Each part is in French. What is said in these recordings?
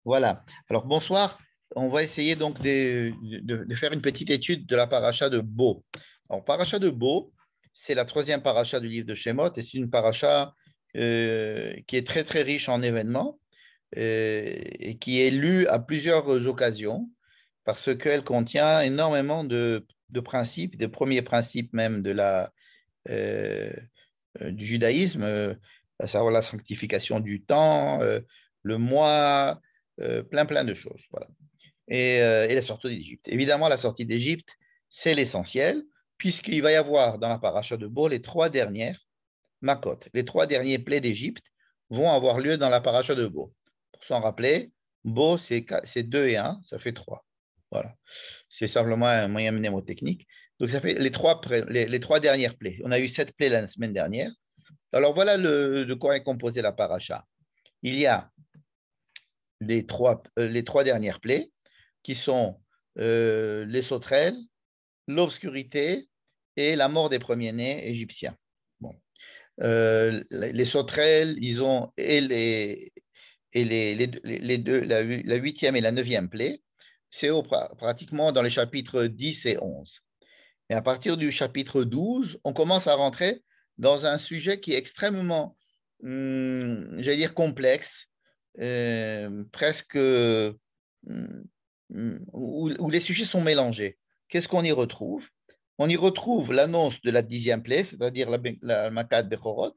Voilà. Alors, bonsoir. On va essayer donc de faire une petite étude de la paracha de Bo. Alors, paracha de Bo, c'est la troisième paracha du livre de Shemot et c'est une paracha qui est très, très riche en événements et qui est lue à plusieurs occasions parce qu'elle contient énormément de principes, des premiers principes même euh, du judaïsme, à savoir la sanctification du temps, le mois, plein de choses. Voilà. Et la sortie d'Égypte. Évidemment, la sortie d'Égypte, c'est l'essentiel, puisqu'il va y avoir dans la paracha de Bo les trois dernières Makot. Les trois derniers plaies d'Égypte vont avoir lieu dans la paracha de Bo. Pour s'en rappeler, Bo, c'est 2 et 1, ça fait 3. Voilà. C'est simplement un moyen mnémotechnique. Donc, ça fait les trois dernières plaies. On a eu 7 plaies la semaine dernière. Alors, voilà de quoi est composée la paracha. Il y a les trois dernières plaies qui sont les sauterelles, l'obscurité et la mort des premiers-nés égyptiens. Bon. Les sauterelles, ils ont les deux, la huitième et la neuvième plaie, c'est pratiquement dans les chapitres 10 et 11. Et à partir du chapitre 12, on commence à rentrer dans un sujet qui est extrêmement, j'allais dire, complexe, presque où les sujets sont mélangés. Qu'est-ce qu'on y retrouve? On y retrouve l'annonce de la dixième plaie, c'est-à-dire la Makat Bechorot,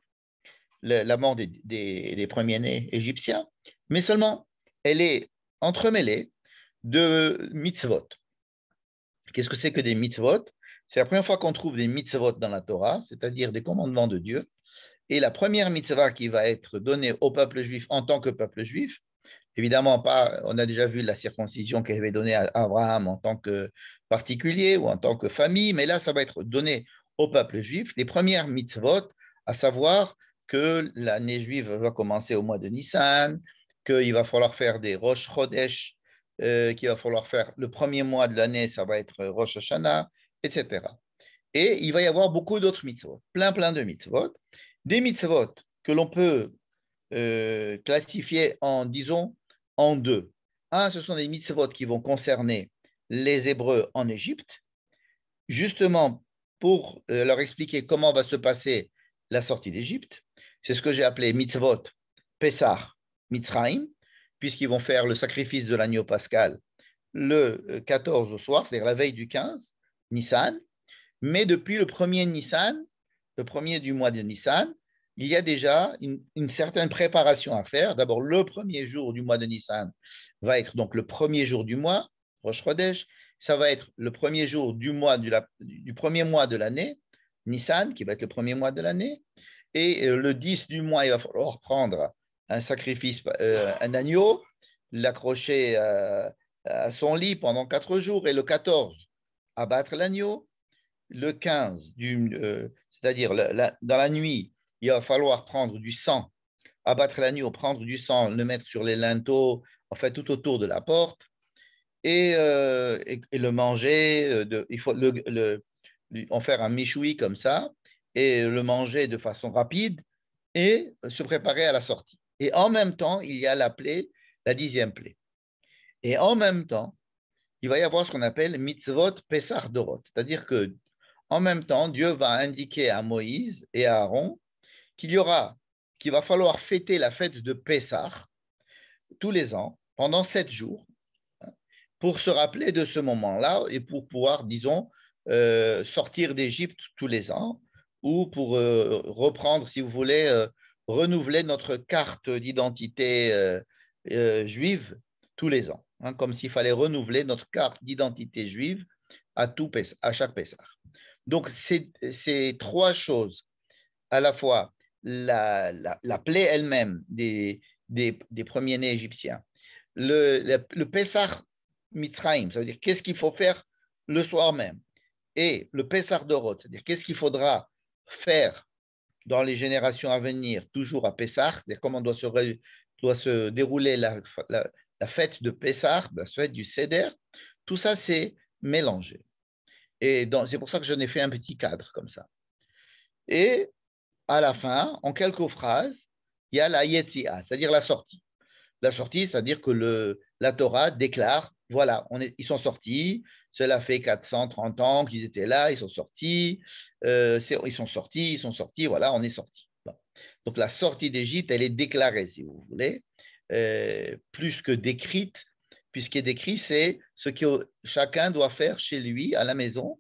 la mort des premiers-nés égyptiens, mais seulement elle est entremêlée de mitzvot. Qu'est-ce que c'est que des mitzvot? C'est la première fois qu'on trouve des mitzvot dans la Torah, c'est-à-dire des commandements de Dieu. Et la première mitzvah qui va être donnée au peuple juif en tant que peuple juif, évidemment pas, on a déjà vu la circoncision qu'elle avait donnée à Abraham en tant que particulier ou en tant que famille, mais là, ça va être donné au peuple juif. Les premières mitzvot, à savoir que l'année juive va commencer au mois de Nissan, qu'il va falloir faire des Rosh Chodesh, qu'il va falloir faire le premier mois de l'année, ça va être Rosh Hashanah, etc. Et il va y avoir beaucoup d'autres mitzvot, plein de mitzvot. Des mitzvot que l'on peut classifier en, disons, en deux. Un, ce sont des mitzvot qui vont concerner les Hébreux en Égypte, justement pour leur expliquer comment va se passer la sortie d'Égypte. C'est ce que j'ai appelé mitzvot Pessah Mitzrayim, puisqu'ils vont faire le sacrifice de l'agneau pascal le 14 au soir, c'est-à-dire la veille du 15, Nissan. Mais depuis le premier Nissan, le premier du mois de Nissan, il y a déjà une certaine préparation à faire. D'abord, le premier jour du mois de Nissan va être donc le premier jour du mois, Rosh Chodesh. Ça va être le premier jour du premier mois de l'année, Nissan, qui va être le premier mois de l'année. Et le 10 du mois, il va falloir prendre un sacrifice, un agneau, l'accrocher à son lit pendant 4 jours, et le 14, abattre l'agneau. Le 15, c'est-à-dire dans la nuit, il va falloir prendre du sang, abattre l'agneau, prendre du sang, le mettre sur les linteaux, en fait tout autour de la porte, et le manger. Il faut en faire un méchoui comme ça, et le manger de façon rapide, et se préparer à la sortie. Et en même temps, il y a la plaie, la dixième plaie. Et en même temps, il va y avoir ce qu'on appelle mitzvot Pesach Dorot, c'est-à-dire que en même temps, Dieu va indiquer à Moïse et à Aaron qu'il va falloir fêter la fête de Pessah tous les ans, pendant 7 jours, pour se rappeler de ce moment-là et pour pouvoir, disons, sortir d'Égypte tous les ans, ou pour reprendre, si vous voulez, renouveler notre carte d'identité juive tous les ans, hein, comme s'il fallait renouveler notre carte d'identité juive à chaque Pessah. Donc, ces trois choses, à la fois la plaie elle-même des premiers-nés égyptiens, le Pessah Mitzrayim, ça veut dire qu'est-ce qu'il faut faire le soir même, et le Pessah Dorot, c'est-à-dire qu'est-ce qu'il faudra faire dans les générations à venir, toujours à Pessah, c'est-à-dire comment doit se dérouler la fête de Pessah, la fête du Seder, tout ça c'est mélangé. Et c'est pour ça que je n'ai fait un petit cadre comme ça. Et à la fin, en quelques phrases, il y a la Yetziah, c'est-à-dire la sortie. La sortie, c'est-à-dire que la Torah déclare, voilà, ils sont sortis, cela fait 430 ans qu'ils étaient là, ils sont sortis, ils sont sortis, voilà, on est sortis. Bon. Donc la sortie d'Égypte, elle est déclarée, si vous voulez, plus que décrite, puisqu'il est décrit, c'est ce que chacun doit faire chez lui, à la maison,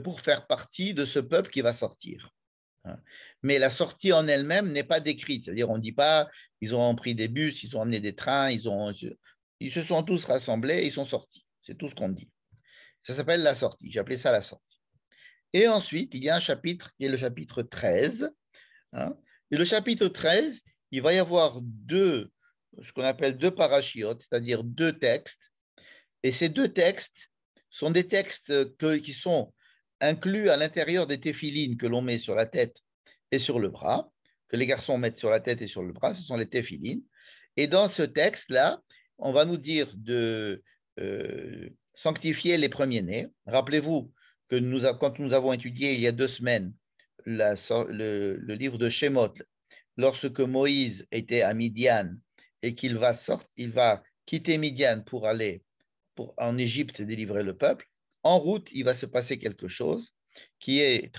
pour faire partie de ce peuple qui va sortir. Mais la sortie en elle-même n'est pas décrite. C'est-à-dire, on ne dit pas, ils ont pris des bus, ils ont amené des trains, ils se sont tous rassemblés, ils sont sortis. C'est tout ce qu'on dit. Ça s'appelle la sortie. J'ai appelé ça la sortie. Et ensuite, il y a un chapitre qui est le chapitre 13. Hein, et le chapitre 13, il va y avoir ce qu'on appelle deux parachiotes, c'est-à-dire deux textes. Et ces deux textes sont des textes qui sont inclus à l'intérieur des téphilines que l'on met sur la tête et sur le bras, que les garçons mettent sur la tête et sur le bras, ce sont les téphilines. Et dans ce texte-là, on va nous dire de sanctifier les premiers-nés. Rappelez-vous que quand nous avons étudié il y a 2 semaines le livre de Shemot, lorsque Moïse était à Midian et qu'il va quitter Midian pour aller en Égypte délivrer le peuple, en route, il va se passer quelque chose qui est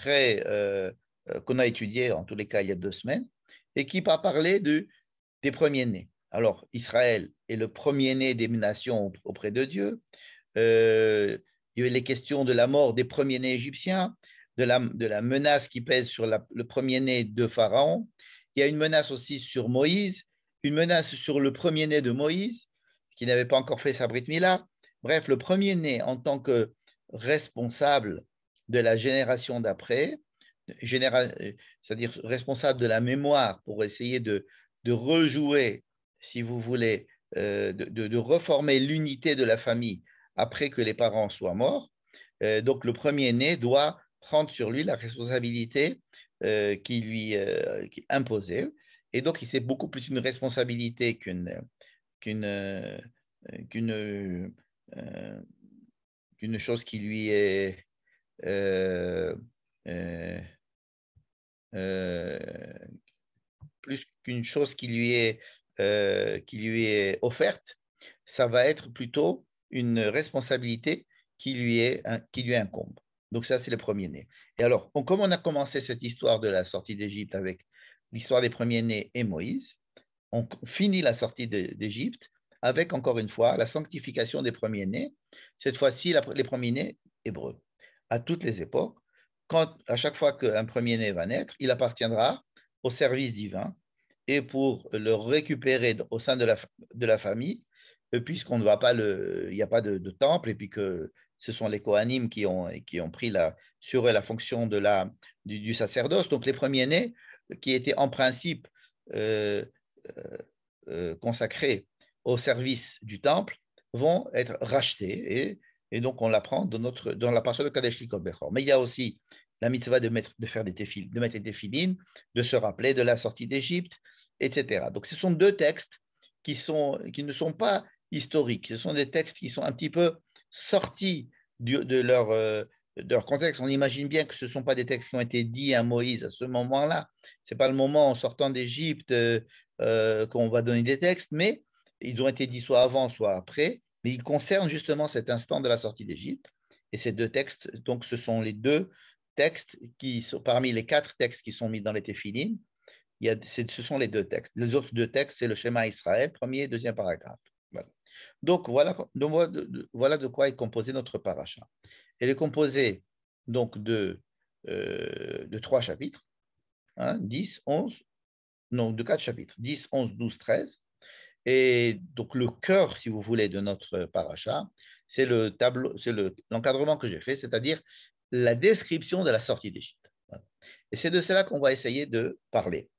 qu'on a étudié en tous les cas il y a 2 semaines, et qui va parler des premiers-nés. Alors, Israël est le premier-né des nations auprès de Dieu. Il y avait les questions de la mort des premiers-nés égyptiens, de la menace qui pèse sur le premier-né de Pharaon. Il y a une menace aussi sur Moïse, une menace sur le premier-né de Moïse, qui n'avait pas encore fait sa Brit Mila. Bref, le premier-né en tant que responsable de la génération d'après, c'est-à-dire responsable de la mémoire pour essayer de rejouer, si vous voulez, de reformer l'unité de la famille après que les parents soient morts. Donc, le premier-né doit prendre sur lui la responsabilité qui est imposée. Et donc, c'est beaucoup plus une responsabilité qu'une chose qui lui est euh, euh, plus qu'une chose qui lui est offerte, ça va être plutôt une responsabilité qui lui incombe. Donc ça, c'est le premier-né. Et alors, comme on a commencé cette histoire de la sortie d'Égypte avec l'histoire des premiers-nés et Moïse, on finit la sortie d'Égypte avec, encore une fois, la sanctification des premiers-nés, cette fois-ci les premiers-nés hébreux. À toutes les époques, à chaque fois qu'un premier-né va naître, il appartiendra au service divin et pour le récupérer au sein de la famille, puisqu'on ne va pas il n'y a pas de temple et puis que ce sont les Kohanim qui ont pris sur eux la fonction du sacerdoce. Donc les premiers-nés qui étaient en principe consacrés au service du temple vont être rachetés et donc on l'apprend dans la partie de Kadesh Likot Bechor. Mais il y a aussi la mitzvah de mettre des téphilines, de se rappeler de la sortie d'Égypte, etc. Donc ce sont deux textes qui ne sont pas historiques, ce sont des textes qui sont un petit peu sortis de leur contexte. On imagine bien que ce ne sont pas des textes qui ont été dits à Moïse à ce moment-là. Ce n'est pas le moment en sortant d'Égypte qu'on va donner des textes, mais ils ont été dits soit avant, soit après, mais ils concernent justement cet instant de la sortie d'Égypte. Et ces deux textes, donc ce sont les deux textes qui sont parmi les 4 textes qui sont mis dans les téphilines. Ce sont les deux textes. Les autres deux textes, c'est le schéma Israël, premier et deuxième paragraphe. Voilà. Donc, voilà de quoi est composé notre paracha. Elle est composée donc de 3 chapitres, 10, 11, non, de 4 chapitres, 10, 11, 12, 13. Et donc, le cœur, si vous voulez, de notre paracha, c'est le tableau, c'est l'encadrement que j'ai fait, c'est-à-dire la description de la sortie d'Égypte. Voilà. Et c'est de cela qu'on va essayer de parler.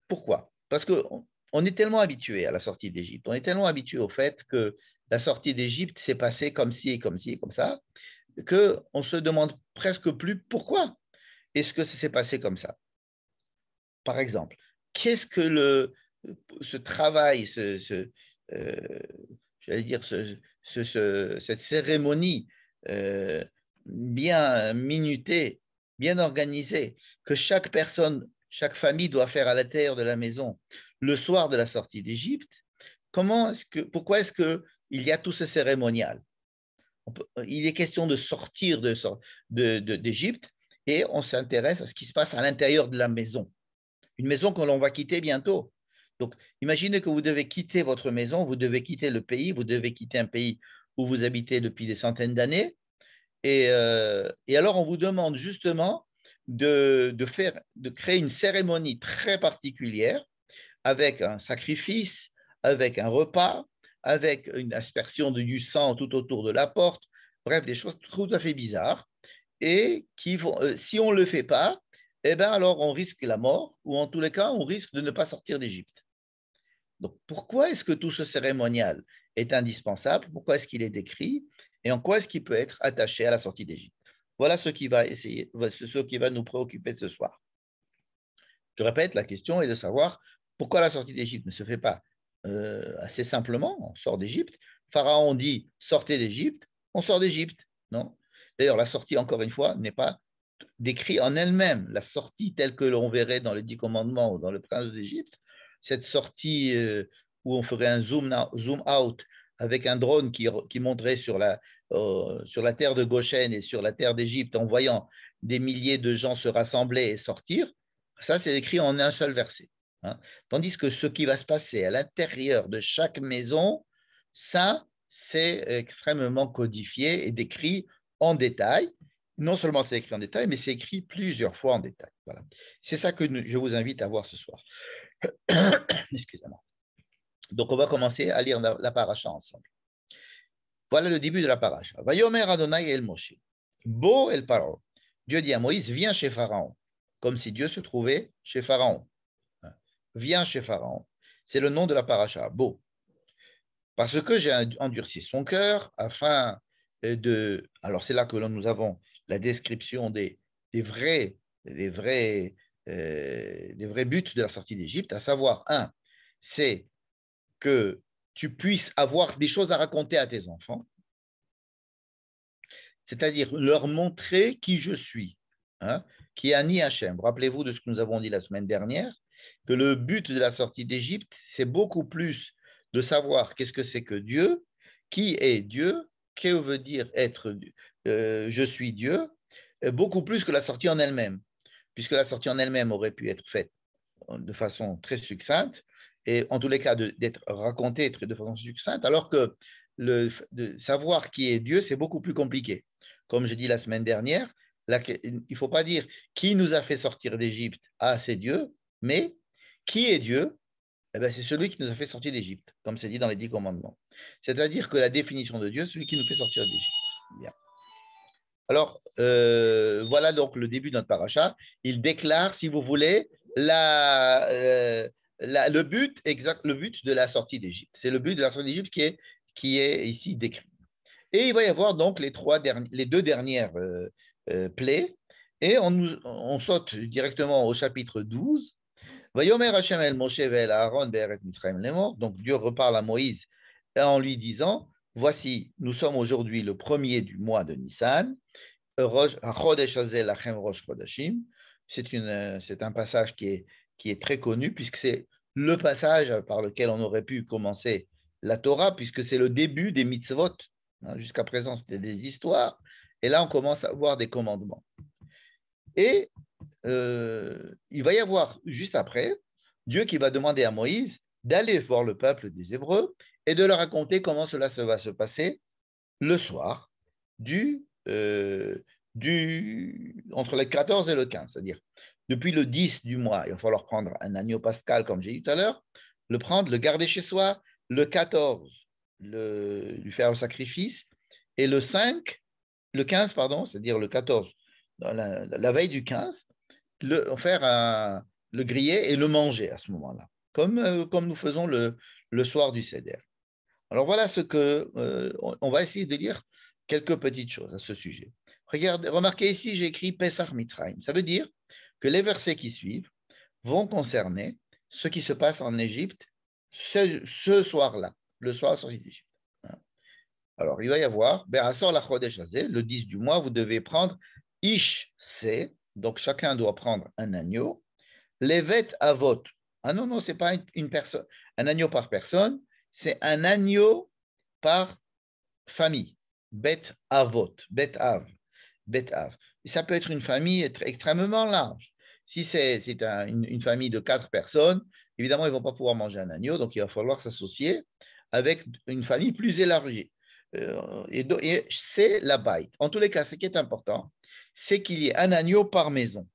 Pourquoi? Parce qu'on est tellement habitué à la sortie d'Égypte, on est tellement habitué au fait que la sortie d'Égypte s'est passée comme ci, comme ci, comme ça, qu'on ne se demande presque plus pourquoi est-ce que ça s'est passé comme ça. Par exemple, qu'est-ce que ce travail, j'allais dire, cette cérémonie bien minutée, bien organisée, que chaque personne, chaque famille doit faire à l'intérieur de la maison le soir de la sortie d'Égypte, pourquoi est-ce qu'il y a tout ce cérémonial? Il est question de sortir d'Égypte et on s'intéresse à ce qui se passe à l'intérieur de la maison. Une maison que l'on va quitter bientôt. Donc, imaginez que vous devez quitter votre maison, vous devez quitter le pays, vous devez quitter un pays où vous habitez depuis des centaines d'années. Et alors, on vous demande justement de créer une cérémonie très particulière avec un sacrifice, avec un repas, avec une aspersion du sang tout autour de la porte, bref, des choses tout à fait bizarres. Et si on ne le fait pas, eh bien alors on risque la mort, ou en tous les cas, on risque de ne pas sortir d'Égypte. Donc, pourquoi est-ce que tout ce cérémonial est indispensable? Pourquoi est-ce qu'il est décrit? Et en quoi est-ce qu'il peut être attaché à la sortie d'Égypte? Voilà ce qui va nous préoccuper ce soir. Je répète, la question est de savoir pourquoi la sortie d'Égypte ne se fait pas assez simplement. On sort d'Égypte. Pharaon dit sortez d'Égypte, on sort d'Égypte. Non. D'ailleurs, la sortie, encore une fois, n'est pas décrite en elle-même. La sortie telle que l'on verrait dans les 10 commandements ou dans le Prince d'Égypte, cette sortie où on ferait un zoom out avec un drone qui monterait sur la terre de Goshen et sur la terre d'Égypte en voyant des milliers de gens se rassembler et sortir, ça c'est écrit en un seul verset. Hein. Tandis que ce qui va se passer à l'intérieur de chaque maison, ça c'est extrêmement codifié et décrit en détail. Non seulement c'est écrit en détail, mais c'est écrit plusieurs fois en détail. Voilà. C'est ça que je vous invite à voir ce soir. Excusez-moi. Donc, on va commencer à lire la paracha ensemble. Voilà le début de la paracha. Vayomer Adonai el Moshe. Bo el Paro. Dieu dit à Moïse, viens chez Pharaon. Comme si Dieu se trouvait chez Pharaon. Viens chez Pharaon. C'est le nom de la paracha. Bo. Parce que j'ai endurci son cœur afin de. Alors, c'est là que nous avons la description des vrais buts de la sortie d'Égypte, à savoir, un, c'est que tu puisses avoir des choses à raconter à tes enfants, c'est-à-dire leur montrer qui je suis, hein, qui est Ani Hachem. Rappelez-vous de ce que nous avons dit la semaine dernière, que le but de la sortie d'Égypte, c'est beaucoup plus de savoir qu'est-ce que c'est que Dieu, qui est Dieu, que veut dire être je suis Dieu, beaucoup plus que la sortie en elle-même, puisque la sortie en elle-même aurait pu être faite de façon très succincte, et en tous les cas d'être racontée de façon succincte, alors que de savoir qui est Dieu, c'est beaucoup plus compliqué. Comme je dis la semaine dernière, il ne faut pas dire qui nous a fait sortir d'Égypte, ah c'est Dieu, mais qui est Dieu? Eh bien, c'est celui qui nous a fait sortir d'Égypte, comme c'est dit dans les 10 commandements. C'est-à-dire que la définition de Dieu, c'est celui qui nous fait sortir d'Égypte. Bien. Alors, voilà donc le début de notre paracha. Il déclare, si vous voulez, le but de la sortie d'Égypte. C'est le but de la sortie d'Égypte qui est ici décrit. Et il va y avoir donc les deux dernières plaies. Et on saute directement au chapitre 12. Vayomer Hashem el Moshe ve'el Aaron be'eret Mitzrayim lemor. Donc Dieu reparle à Moïse en lui disant, voici, nous sommes aujourd'hui le premier du mois de Nissan. C'est un passage qui est très connu puisque c'est le passage par lequel on aurait pu commencer la Torah puisque c'est le début des mitzvot. Jusqu'à présent, c'était des histoires et là, on commence à voir des commandements. Et il va y avoir juste après Dieu qui va demander à Moïse d'aller voir le peuple des Hébreux et de leur raconter comment cela va se passer le soir entre le 14 et le 15, c'est-à-dire depuis le 10 du mois, il va falloir prendre un agneau pascal, comme j'ai dit tout à l'heure, le garder chez soi, le 14, lui faire le sacrifice, et le 15, pardon, c'est-à-dire le 14, la veille du 15, le griller et le manger à ce moment-là, comme nous faisons le soir du Seder. Alors voilà on va essayer de lire quelques petites choses à ce sujet. Remarquez ici, j'ai écrit Pesach Mitzrayim. Ça veut dire que les versets qui suivent vont concerner ce qui se passe en Égypte ce soir-là, le soir sorti d'Égypte. Alors, il va y avoir, le 10 du mois, vous devez prendre Ish Se, donc chacun doit prendre un agneau, Levet Avot. Ah non, ce n'est pas une personne, un agneau par personne, c'est un agneau par famille. Bet avot, bet av, bet av. Et ça peut être une famille extrêmement large. Si c'est une famille de 4 personnes, évidemment, ils ne vont pas pouvoir manger un agneau, donc il va falloir s'associer avec une famille plus élargie. Et c'est la baït. En tous les cas, ce qui est important, c'est qu'il y ait un agneau par maison.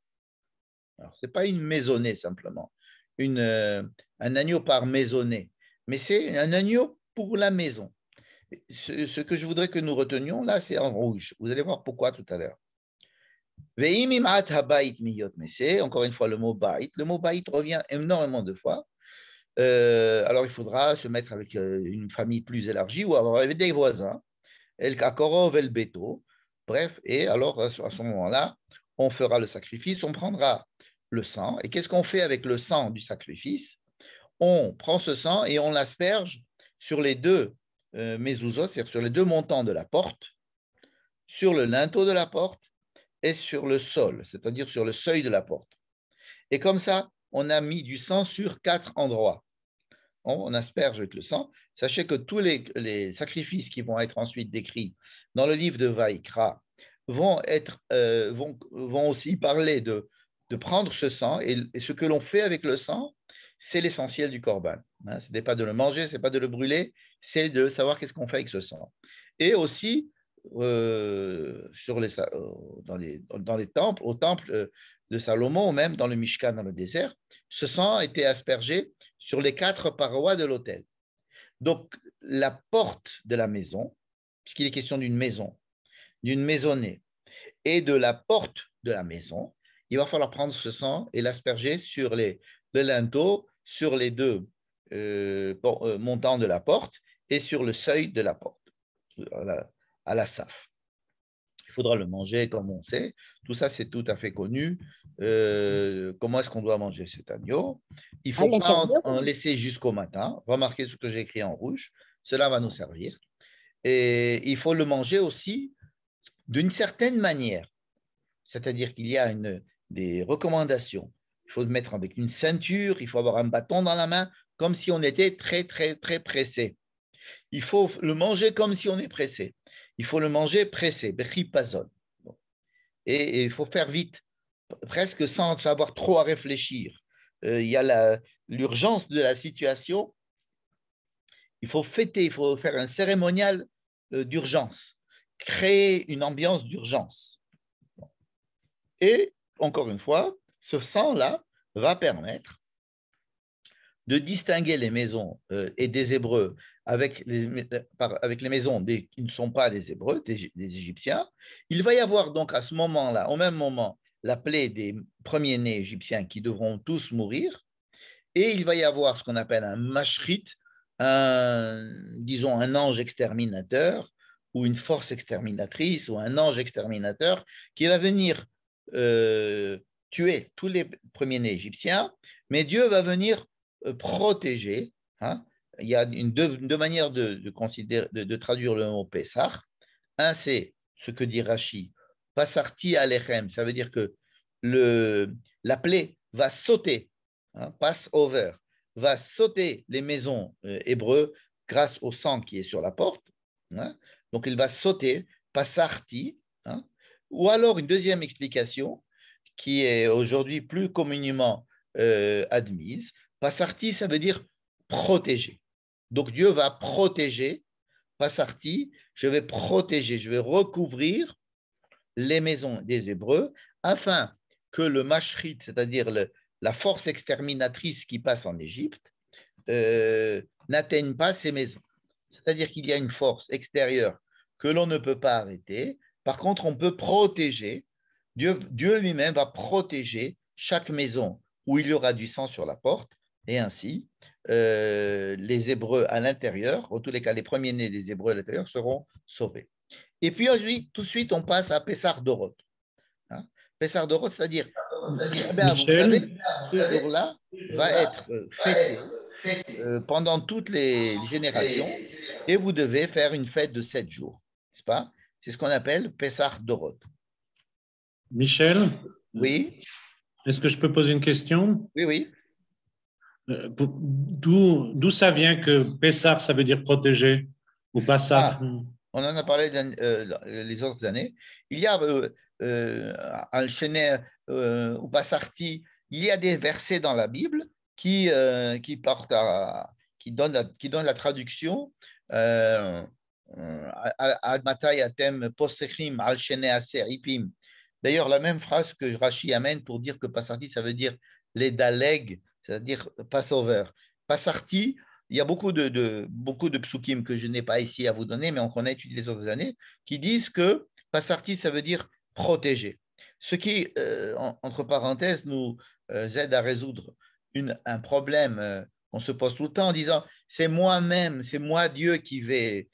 Alors, ce n'est pas une maisonnée simplement, un agneau par maisonnée, mais c'est un agneau pour la maison. Ce que je voudrais que nous retenions là, c'est en rouge. Vous allez voir pourquoi tout à l'heure. Encore une fois, le mot baït. Le mot baït revient énormément de fois. Alors, il faudra se mettre avec une famille plus élargie ou avoir avec des voisins. El kakorov, el beto. Bref, et alors à ce moment-là, on fera le sacrifice, on prendra le sang. Et qu'est-ce qu'on fait avec le sang du sacrifice? On prend ce sang et on l'asperge sur les deux mezuzot, c'est-à-dire sur les deux montants de la porte, sur le linteau de la porte et sur le sol, c'est-à-dire sur le seuil de la porte. Et comme ça, on a mis du sang sur 4 endroits. On asperge avec le sang. Sachez que tous les sacrifices qui vont être ensuite décrits dans le livre de Vaïkra vont aussi parler de prendre ce sang et ce que l'on fait avec le sang, c'est l'essentiel du korban. Hein, ce n'est pas de le manger, ce n'est pas de le brûler, c'est de savoir qu'est-ce qu'on fait avec ce sang. Et aussi, dans les temples, au temple de Salomon, ou même dans le Mishkan, dans le désert, ce sang était aspergé sur les 4 parois de l'autel. Donc, la porte de la maison, puisqu'il est question d'une maison, d'une maisonnée, et de la porte de la maison, il va falloir prendre ce sang et l'asperger sur le linteau, sur les deux montants de la porte et sur le seuil de la porte, à la saf. Il faudra le manger comme on sait. Tout ça, c'est tout à fait connu. Comment est-ce qu'on doit manger cet agneau? Il ne faut pas en laisser jusqu'au matin. Remarquez ce que j'ai écrit en rouge. Cela va nous servir. Et il faut le manger aussi d'une certaine manière. C'est-à-dire qu'il y a des recommandations. Il faut le mettre avec une ceinture, il faut avoir un bâton dans la main, comme si on était très, très, très pressé. Il faut le manger comme si on est pressé. Il faut le manger pressé, bechipazon. Et il faut faire vite, presque sans savoir trop à réfléchir. Il y a l'urgence de la situation. Il faut fêter, il faut faire un cérémonial d'urgence, créer une ambiance d'urgence. Et encore une fois, ce sang-là va permettre de distinguer les maisons et des Hébreux avec les maisons qui ne sont pas des Hébreux, des Égyptiens. Il va y avoir donc à ce moment-là, au même moment, la plaie des premiers-nés égyptiens qui devront tous mourir. Et il va y avoir ce qu'on appelle un mashrit, disons un ange exterminateur ou une force exterminatrice ou un ange exterminateur qui va venir tuer tous les premiers-nés égyptiens, mais Dieu va venir protéger. Hein. Il y a deux manières de traduire le mot Pessah. Un, c'est ce que dit Rashi, Passarti alechem, ça veut dire que la plaie va sauter, hein, pass over, va sauter les maisons hébreux grâce au sang qui est sur la porte. Hein. Donc il va sauter, Passarti. Hein. Ou alors une deuxième explication qui est aujourd'hui plus communément admise, Passarti, ça veut dire protéger. Donc Dieu va protéger, Passarti, je vais protéger, je vais recouvrir les maisons des Hébreux afin que le mashrit, c'est-à-dire la force exterminatrice qui passe en Égypte, n'atteigne pas ces maisons. C'est-à-dire qu'il y a une force extérieure que l'on ne peut pas arrêter. Par contre, on peut protéger. Dieu lui-même va protéger chaque maison où il y aura du sang sur la porte, et ainsi, les Hébreux à l'intérieur, en tous les cas, les premiers-nés des Hébreux à l'intérieur seront sauvés. Et puis, tout de suite, on passe à Pessar Dorot. Hein? Pessar Dorot, c'est-à-dire, vous savez, ce jour-là va être fêté pendant toutes les générations, et vous devez faire une fête de 7 jours, n'est-ce pas? C'est ce qu'on appelle Pessar Dorot. Michel? Oui. Est-ce que je peux poser une question? Oui, oui. D'où ça vient que Pessar, ça veut dire protéger, ou Bassar? Ah, on en a parlé les autres années. Il y a Al-Shene ou Basarti, il y a des versets dans la Bible qui portent qui donnent la traduction euh, Ad Matai Atem Posechim Al-Shene Aser Ipim. D'ailleurs, la même phrase que Rashi amène pour dire que Pasarti, ça veut dire les Daleg, c'est-à-dire Passover. Pasarti, il y a beaucoup de psukim que je n'ai pas ici à vous donner, mais on connaît étudié les autres années, qui disent que Pasarti, ça veut dire protéger. Ce qui, entre parenthèses, nous aide à résoudre un problème qu'on se pose tout le temps en disant c'est moi-même, c'est moi Dieu qui vais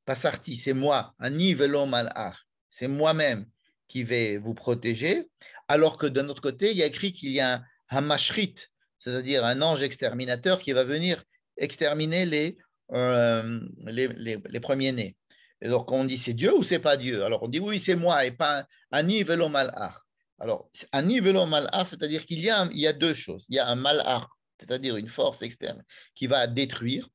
Pasarti, c'est moi, Ani velo malach, c'est moi-même qui vais vous protéger, alors que de notre côté, il y a écrit qu'il y a un Hamashrit, c'est-à-dire un ange exterminateur qui va venir exterminer les premiers-nés. Et donc on dit c'est Dieu ou c'est pas Dieu? Alors on dit oui, c'est moi et pas Ani velo malach. Alors, Ani velo malach, c'est-à-dire il y a deux choses. Il y a un malach, c'est-à-dire une force externe qui va détruire,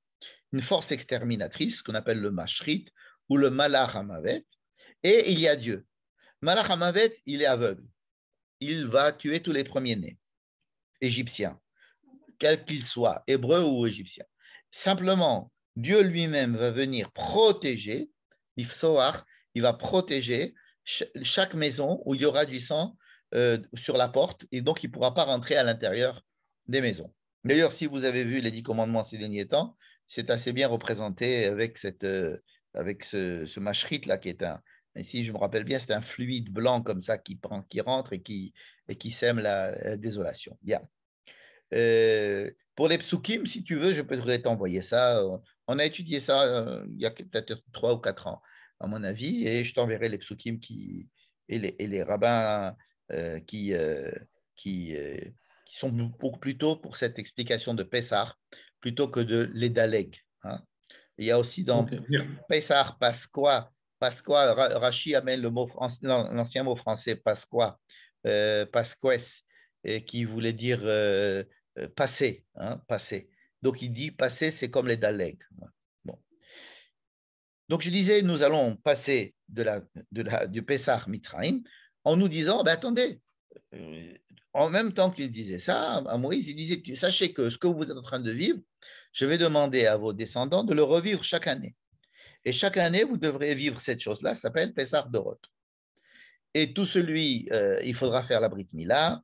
une force exterminatrice qu'on appelle le mashrit ou le malach hamavet, et il y a Dieu. Malach hamavet, il est aveugle. Il va tuer tous les premiers-nés égyptiens, quels qu'ils soient, hébreux ou égyptiens. Simplement, Dieu lui-même va venir protéger, il va protéger chaque maison où il y aura du sang sur la porte, et donc il ne pourra pas rentrer à l'intérieur des maisons. D'ailleurs, si vous avez vu les 10 commandements ces derniers temps, c'est assez bien représenté avec, avec ce mashrit-là qui est ici je me rappelle bien, c'est un fluide blanc comme ça qui rentre et qui sème la désolation. Bien. Pour les psukim, si tu veux, je peux t'envoyer ça. On a étudié ça il y a peut-être 3 ou 4 ans, à mon avis, et je t'enverrai les psukim et les rabbins euh, qui, euh, qui, euh, qui sont beaucoup plutôt pour cette explication de Pessah plutôt que de l'Edaleg. Hein. Il y a aussi dans Okay. Pessah, Pasqua, Rashi amène l'ancien mot français Pasqua, Pasquès, qui voulait dire passer, hein, passer. Donc il dit passer, c'est comme les Daleks. Bon. Donc je disais, nous allons passer du Pessah Mitzrayim en nous disant, ben, attendez, en même temps qu'il disait ça, à Moïse, il disait, sachez que ce que vous êtes en train de vivre, je vais demander à vos descendants de le revivre chaque année. Et chaque année, vous devrez vivre cette chose-là, ça s'appelle Pessah Dorot. Et tout celui, il faudra faire la Brit Mila.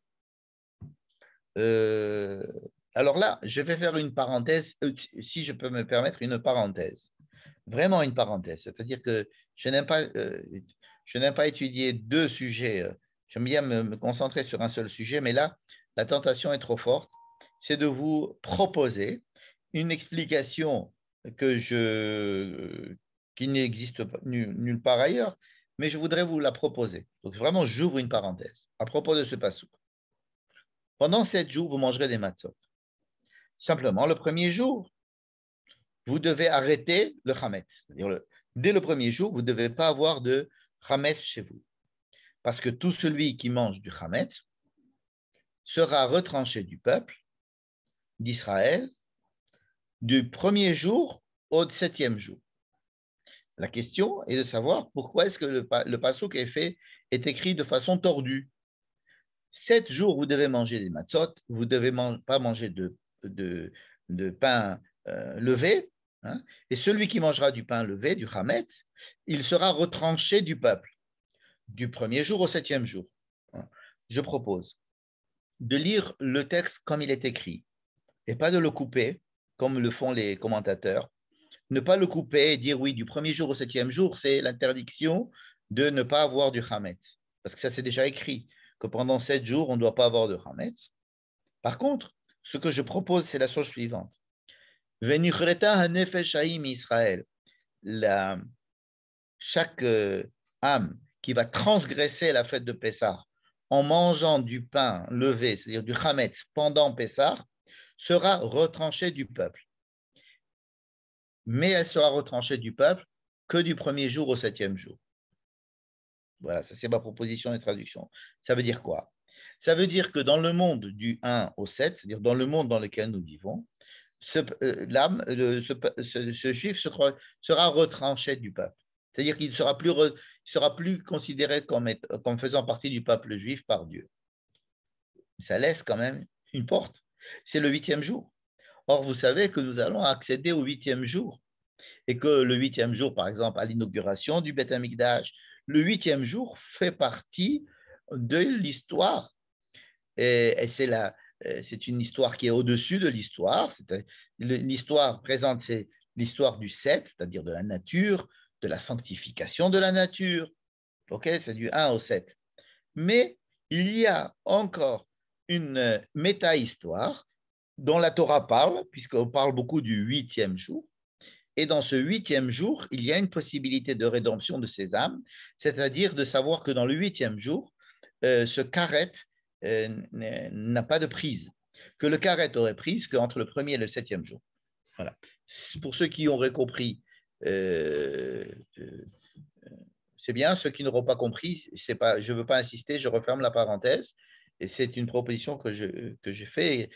Euh, alors là, je vais faire une parenthèse, si je peux me permettre une parenthèse. Vraiment une parenthèse. C'est-à-dire que je n'aime pas étudier deux sujets. J'aime bien me concentrer sur un seul sujet, mais là, la tentation est trop forte. C'est de vous proposer une explication qui n'existe nulle part ailleurs, mais je voudrais vous la proposer. Donc vraiment, j'ouvre une parenthèse à propos de ce passage. Pendant 7 jours, vous mangerez des matzot. Simplement, le premier jour, vous devez arrêter le chametz. C'est-à-dire dès le premier jour, vous ne devez pas avoir de chametz chez vous. Parce que tout celui qui mange du chametz sera retranché du peuple d'Israël du premier jour au 7e jour. La question est de savoir pourquoi est-ce que le passouk est écrit de façon tordue. 7 jours, vous devez manger des matzot, vous ne devez pas manger de pain levé, hein, et celui qui mangera du pain levé, du chametz, il sera retranché du peuple, du premier jour au 7e jour. Je propose de lire le texte comme il est écrit, et pas de le couper, comme le font les commentateurs. Ne pas le couper et dire oui, du premier jour au 7e jour, c'est l'interdiction de ne pas avoir du chametz. Parce que ça, c'est déjà écrit, que pendant 7 jours, on ne doit pas avoir de chametz. Par contre, ce que je propose, c'est la chose suivante. Venichreta hanefesh haim Israël. Chaque âme qui va transgresser la fête de Pessah en mangeant du pain levé, c'est-à-dire du chametz pendant Pessah, sera retranchée du peuple. Mais elle sera retranchée du peuple que du premier jour au 7e jour. Voilà, ça c'est ma proposition de traduction. Ça veut dire quoi? Ça veut dire que dans le monde du 1 au 7, c'est-à-dire dans le monde dans lequel nous vivons, l'âme, ce juif sera retranché du peuple. C'est-à-dire qu'il ne sera plus considéré comme faisant partie du peuple juif par Dieu. Ça laisse quand même une porte. C'est le 8e jour. Or, vous savez que nous allons accéder au 8e jour. Et que le 8e jour, par exemple, à l'inauguration du Beth Amikdash, le 8e jour fait partie de l'histoire. Et c'est une histoire qui est au-dessus de l'histoire. L'histoire présente, c'est l'histoire du 7, c'est-à-dire de la nature, de la sanctification de la nature. Okay, c'est du 1 au 7. Mais il y a encore une méta-histoire dont la Torah parle, puisqu'on parle beaucoup du 8e jour. Et dans ce 8e jour, il y a une possibilité de rédemption de ces âmes, c'est-à-dire de savoir que dans le 8e jour, ce karet n'a pas de prise, que le karet aurait prise qu'entre le 1er et le 7e jour. Voilà. Pour ceux qui auraient compris, c'est bien. Ceux qui n'auront pas compris, pas, je ne veux pas insister, je referme la parenthèse. Et c'est une proposition que j'ai faite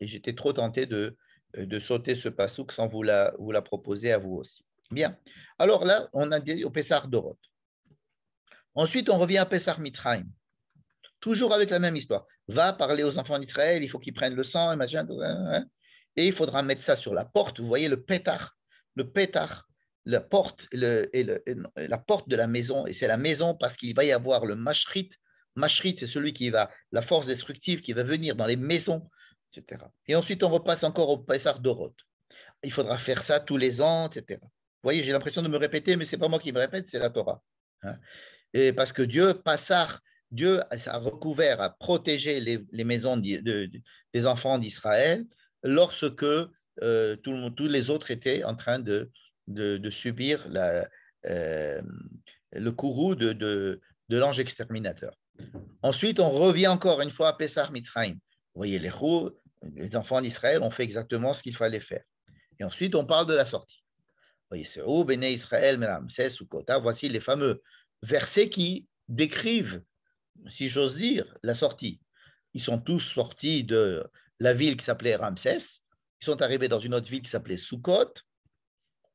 et j'étais trop tenté de sauter ce passouk sans vous la proposer à vous aussi. Bien. Alors là, on a dit au Pessar Dorot. Ensuite, on revient à Pessar Mitraim. Toujours avec la même histoire. Va parler aux enfants d'Israël, il faut qu'ils prennent le sang et machin. Et il faudra mettre ça sur la porte. Vous voyez le pétard, la porte, la porte de la maison. Et c'est la maison parce qu'il va y avoir le mashrit. Mashrit, c'est celui qui va, la force destructive qui va venir dans les maisons, etc. Et ensuite, on repasse encore au Pessar Dorot. Il faudra faire ça tous les ans, etc. Vous voyez, j'ai l'impression de me répéter, mais ce n'est pas moi qui me répète, c'est la Torah. Et parce que Dieu a recouvert, a protégé les maisons des enfants d'Israël lorsque tous les autres étaient en train de subir le courroux de l'ange exterminateur. Ensuite, on revient encore une fois à Pessar Mitzrayim. Vous voyez, les enfants d'Israël ont fait exactement ce qu'il fallait faire. Et ensuite, on parle de la sortie. Vous voyez, c'est « Béné Israël, Meramsès, Sukota ». Voici les fameux versets qui décrivent, si j'ose dire, la sortie. Ils sont tous sortis de la ville qui s'appelait Ramsès. Ils sont arrivés dans une autre ville qui s'appelait Sukkot.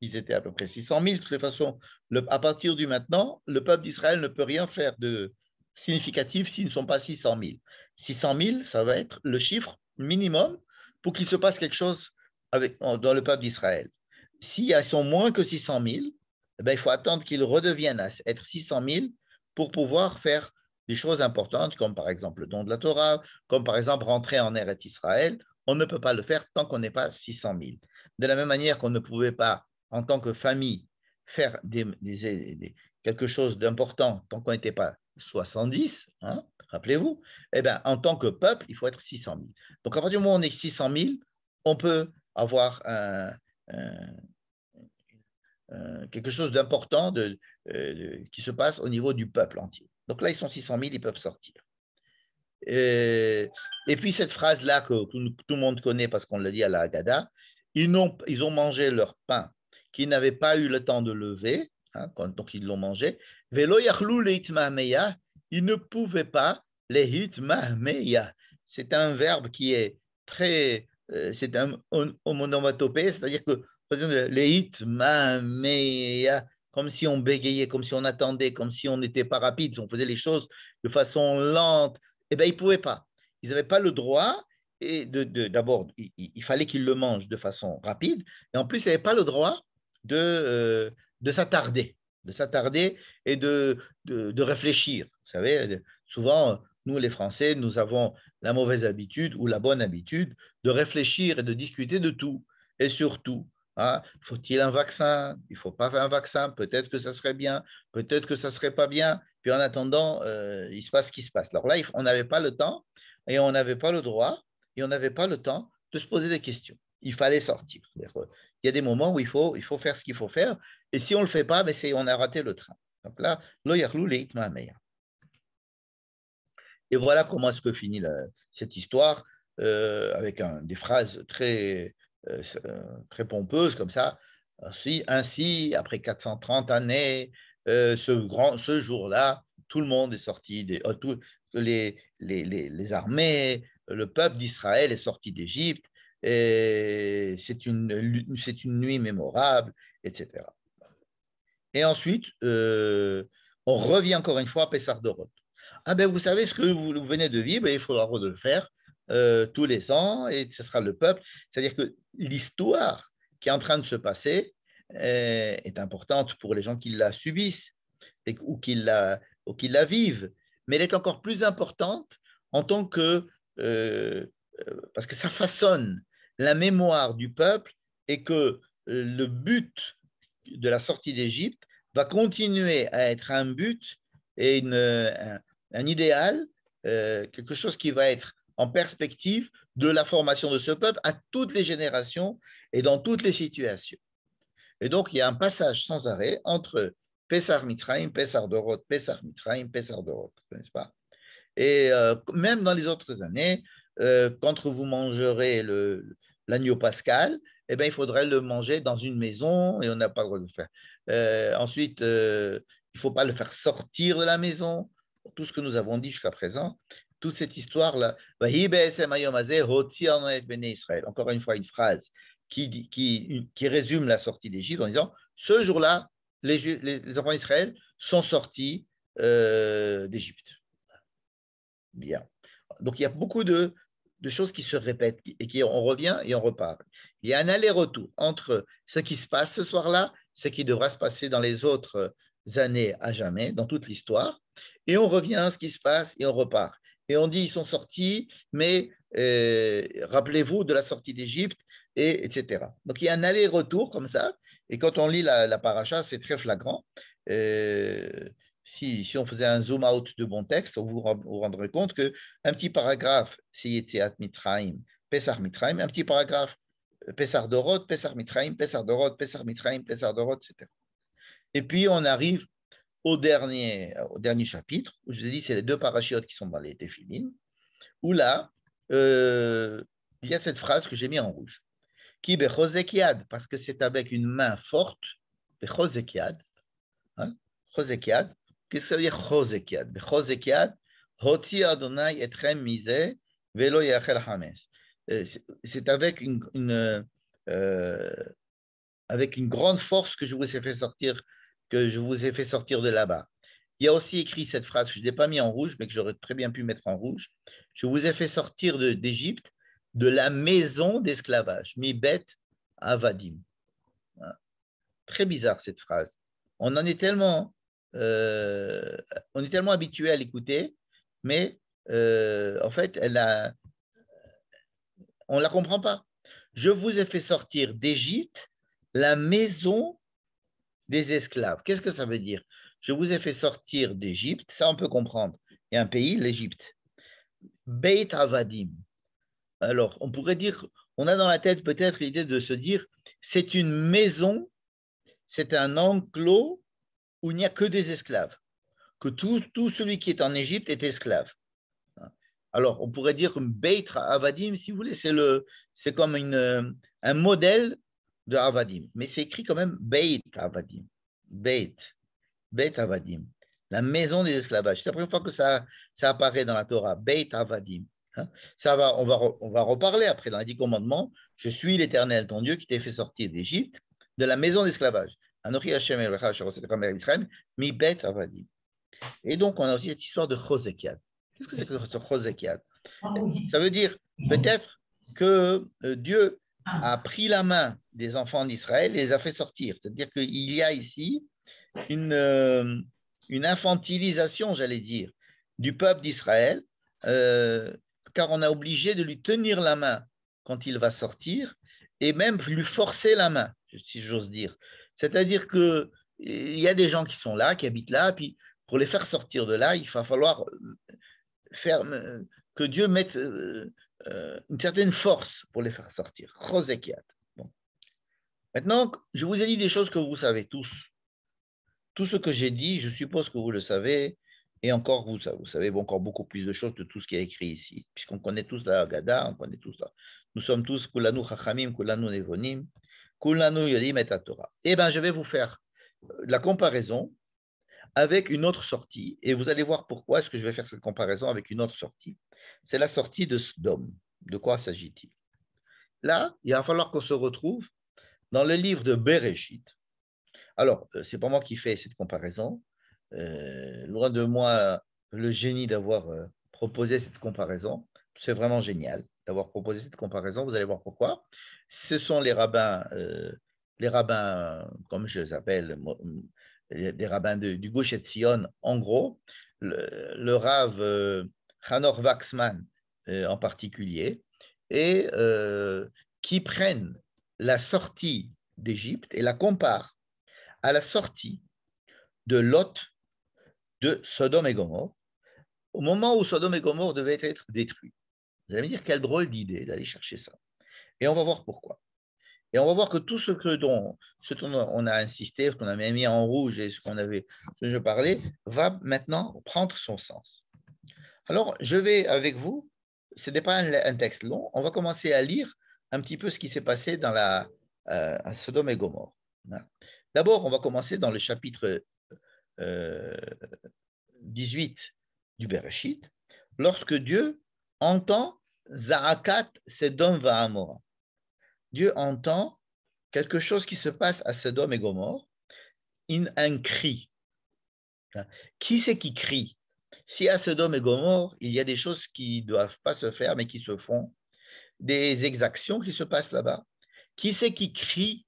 Ils étaient à peu près 600 000. De toute façon, à partir du maintenant, le peuple d'Israël ne peut rien faire de significatif s'ils ne sont pas 600 000. 600 000, ça va être le chiffre minimum pour qu'il se passe quelque chose dans le peuple d'Israël. S'ils sont moins que 600 000, eh bien, il faut attendre qu'ils redeviennent à être 600 000 pour pouvoir faire des choses importantes, comme par exemple le don de la Torah, comme par exemple rentrer en Eretz Israël. On ne peut pas le faire tant qu'on n'est pas 600 000. De la même manière qu'on ne pouvait pas, en tant que famille, faire quelque chose d'important tant qu'on n'était pas 70, hein, rappelez-vous, eh bien, en tant que peuple, il faut être 600 000. Donc, à partir du moment où on est 600 000, on peut avoir quelque chose d'important qui se passe au niveau du peuple entier. Donc là, ils sont 600 000, ils peuvent sortir. Et puis cette phrase-là que tout le monde connaît parce qu'on l'a dit à la Haggadah, ils ont mangé leur pain qu'ils n'avaient pas eu le temps de lever, hein, donc ils l'ont mangé. Velo yachlou leitmahmeya, ils ne pouvaient pas leitmahmeya. C'est un verbe qui est très, c'est un onomatopée, c'est-à-dire que leitmahmeya, comme si on bégayait, comme si on attendait, comme si on n'était pas rapide, si on faisait les choses de façon lente. Eh bien, ils ne pouvaient pas. Ils n'avaient pas le droit. Et d'abord, il fallait qu'ils le mangent de façon rapide. Et en plus, ils n'avaient pas le droit de s'attarder et de réfléchir. Vous savez, souvent, nous, les Français, nous avons la mauvaise habitude ou la bonne habitude de réfléchir et de discuter de tout. Et surtout, hein, faut-il un vaccin? Il ne faut pas faire un vaccin. Peut-être que ça serait bien, peut-être que ça ne serait pas bien. Puis en attendant, il se passe ce qui se passe. Alors là, on n'avait pas le temps et on n'avait pas le droit et on n'avait pas le temps de se poser des questions. Il fallait sortir. Il y a des moments où il faut faire ce qu'il faut faire et si on ne le fait pas, ben on a raté le train. Donc là, lo yachlou leitmahmeya. Et voilà comment est-ce que finit cette histoire avec des phrases très pompeuses comme ça. Ainsi, après 430 années, ce jour-là, tout le monde est sorti, les armées, le peuple d'Israël est sorti d'Égypte, et c'est une nuit mémorable, etc. Et ensuite, on revient encore une fois à Pessar Dorot. Ah ben, vous savez ce que vous venez de vivre, et il faudra le faire tous les ans, et ce sera le peuple. C'est-à-dire que l'histoire qui est en train de se passer est importante pour les gens qui la subissent ou qui la vivent, mais elle est encore plus importante en tant que, parce que ça façonne la mémoire du peuple et que le but de la sortie d'Égypte va continuer à être un but et un idéal, quelque chose qui va être en perspective de la formation de ce peuple à toutes les générations et dans toutes les situations. Et donc, il y a un passage sans arrêt entre Pessar Mitzrayim, Pessar Dorot, Pessar Mitzrayim, Pessar Dorot, n'est-ce pas? Et même dans les autres années, quand vous mangerez l'agneau pascal, eh bien, il faudrait le manger dans une maison et on n'a pas le droit de le faire. Ensuite, il ne faut pas le faire sortir de la maison. Tout ce que nous avons dit jusqu'à présent, toute cette histoire-là. Encore une fois, une phrase qui résume la sortie d'Égypte en disant ce jour-là, les enfants d'Israël sont sortis d'Égypte. Bien. Donc, il y a beaucoup de choses qui se répètent et on revient et on repart. Il y a un aller-retour entre ce qui se passe ce soir-là, ce qui devra se passer dans les autres années à jamais, dans toute l'histoire, et on revient à ce qui se passe et on repart. Et on dit ils sont sortis, mais rappelez-vous de la sortie d'Égypte, etc. Donc, il y a un aller-retour comme ça, et quand on lit la paracha, c'est très flagrant. Si on faisait un zoom out de bon texte, vous vous rendrez compte qu'un petit paragraphe, c'est Yetziat Mitzrayim, Pesach Mitzrayim, un petit paragraphe, Pesach Dorot, Pesach Mitzrayim, Pesach Dorot, Pesach Mitzrayim, Pesach Dorot, etc. Et puis, on arrive au dernier chapitre, où je vous ai dit, c'est les deux parachiotes qui sont dans les téphilines, où là, il y a cette phrase que j'ai mis en rouge. Qui bechozekiad, parce que c'est avec une main forte, bechozekiad, chozekiad. Qu'est-ce que ça veut dire chozekiad? Bechozekiad, hoti Adonai etrem mise, velo yachel hames. C'est avec avec une grande force que je vous ai fait sortir, de là-bas. Il y a aussi écrit cette phrase que je n'ai pas mis en rouge, mais que j'aurais très bien pu mettre en rouge. Je vous ai fait sortir d'Égypte, de la maison d'esclavage, mi bet avadim. Très bizarre cette phrase. On est tellement habitué à l'écouter, mais en fait, on ne la comprend pas. Je vous ai fait sortir d'Égypte, la maison des esclaves. Qu'est-ce que ça veut dire? Je vous ai fait sortir d'Égypte, ça on peut comprendre. Il y a un pays, l'Égypte. Beit Avadim. Alors, on pourrait dire, on a dans la tête peut-être l'idée de se dire, c'est une maison, c'est un enclos où il n'y a que des esclaves, que tout celui qui est en Égypte est esclave. Alors, on pourrait dire Beit Avadim, si vous voulez, c'est comme un modèle de Avadim, mais c'est écrit quand même Beit Avadim. Beit Avadim, la maison des esclavages. C'est la première fois que ça apparaît dans la Torah, Beit Avadim. On va reparler après dans les 10 commandements. Je suis l'Éternel, ton Dieu, qui t'ai fait sortir d'Égypte, de la maison d'esclavage. Anochi Hashem Elohecha asher hossetecha me'eretz Mitzrayim, mi bet avadim. Et donc, on a aussi cette histoire de Chozekiad. Qu'est-ce que c'est que ce Chozekiad? Ça veut dire peut-être que Dieu a pris la main des enfants d'Israël et les a fait sortir. C'est-à-dire qu'il y a ici une infantilisation, j'allais dire, du peuple d'Israël, car on a obligé de lui tenir la main quand il va sortir et même lui forcer la main, si j'ose dire. C'est-à-dire qu'il y a des gens qui sont là, qui habitent là, puis pour les faire sortir de là, il va falloir faire que Dieu mette une certaine force pour les faire sortir. Chozekiat. Bon. Maintenant, je vous ai dit des choses que vous savez tous. Tout ce que j'ai dit, je suppose que vous le savez, et encore, vous savez encore beaucoup plus de choses de tout ce qui est écrit ici, puisqu'on connaît tous la Haggadah, on connaît tous ça. Nous sommes tous Kulanu Chachamim, Kulanu Nevonim, Kulanu Yodim et Torah. Eh bien, je vais vous faire la comparaison avec une autre sortie. Et vous allez voir pourquoi est-ce que je vais faire cette comparaison avec une autre sortie. C'est la sortie de Sodome. De quoi s'agit-il? Là, il va falloir qu'on se retrouve dans le livre de Bereshit. Alors, c'est pas moi qui fais cette comparaison. Loin de moi le génie d'avoir proposé cette comparaison. C'est vraiment génial d'avoir proposé cette comparaison. Vous allez voir pourquoi. Ce sont les rabbins, comme je les appelle, des rabbins du Gush Etzion, en gros, le Rav Hanor Waxman en particulier, et qui prennent la sortie d'Égypte et la comparent à la sortie de Lot de Sodome et Gomorre, au moment où Sodome et Gomorre devaient être détruits. Vous allez me dire quelle drôle d'idée d'aller chercher ça. Et on va voir pourquoi. Et on va voir que tout ce dont on a insisté, ce qu'on avait mis en rouge et ce que je parlais, va maintenant prendre son sens. Alors, je vais avec vous, ce n'est pas un texte long, on va commencer à lire un petit peu ce qui s'est passé dans à Sodome et Gomorre. D'abord, on va commencer dans le chapitre 18 du Bereshit, lorsque Dieu entend Za'akat Sedom Va'amora. Dieu entend quelque chose qui se passe à Sodome et Gomorre, un cri. Qui c'est qui crie? Si à Sodome et Gomorre, il y a des choses qui ne doivent pas se faire, mais qui se font, des exactions qui se passent là-bas, qui c'est qui crie?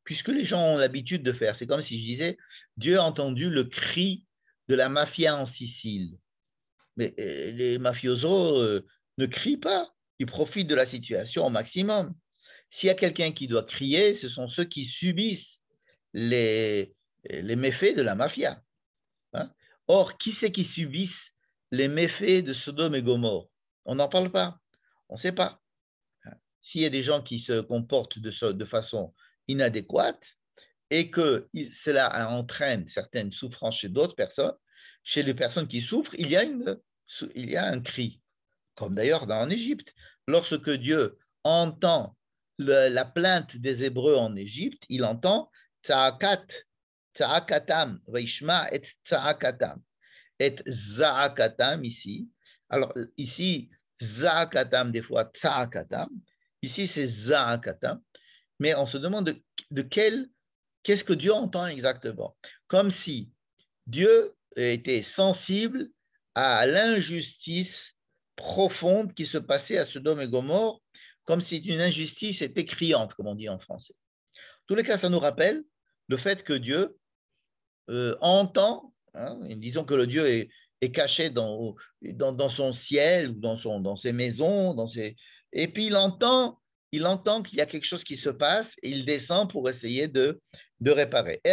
Puisque les gens ont l'habitude de faire, c'est comme si je disais, Dieu a entendu le cri de la mafia en Sicile. Mais les mafiosos ne crient pas, ils profitent de la situation au maximum. S'il y a quelqu'un qui doit crier, ce sont ceux qui subissent les méfaits de la mafia. Hein? Or, qui c'est qui subissent les méfaits de Sodome et Gomorre? On n'en parle pas, on ne sait pas. S'il y a des gens qui se comportent de façon inadéquate et que cela entraîne certaines souffrances chez d'autres personnes, chez les personnes qui souffrent, il y a un cri, comme d'ailleurs en Égypte. Lorsque Dieu entend la plainte des Hébreux en Égypte, il entend Tsa'akatam, Vaishma et Tsa'akatam, et Za'akatam ici. Alors ici, Za'akatam, des fois Tsa'akatam, ici c'est Za'akatam, mais on se demande qu'est-ce que Dieu entend exactement. Comme si Dieu était sensible à l'injustice profonde qui se passait à Sodome et Gomorre, comme si une injustice était criante, comme on dit en français. En tous les cas, ça nous rappelle le fait que Dieu entend, hein, disons que le Dieu est caché dans son ciel, ou dans ses maisons, et puis il entend qu'il y a quelque chose qui se passe et il descend pour essayer de réparer. De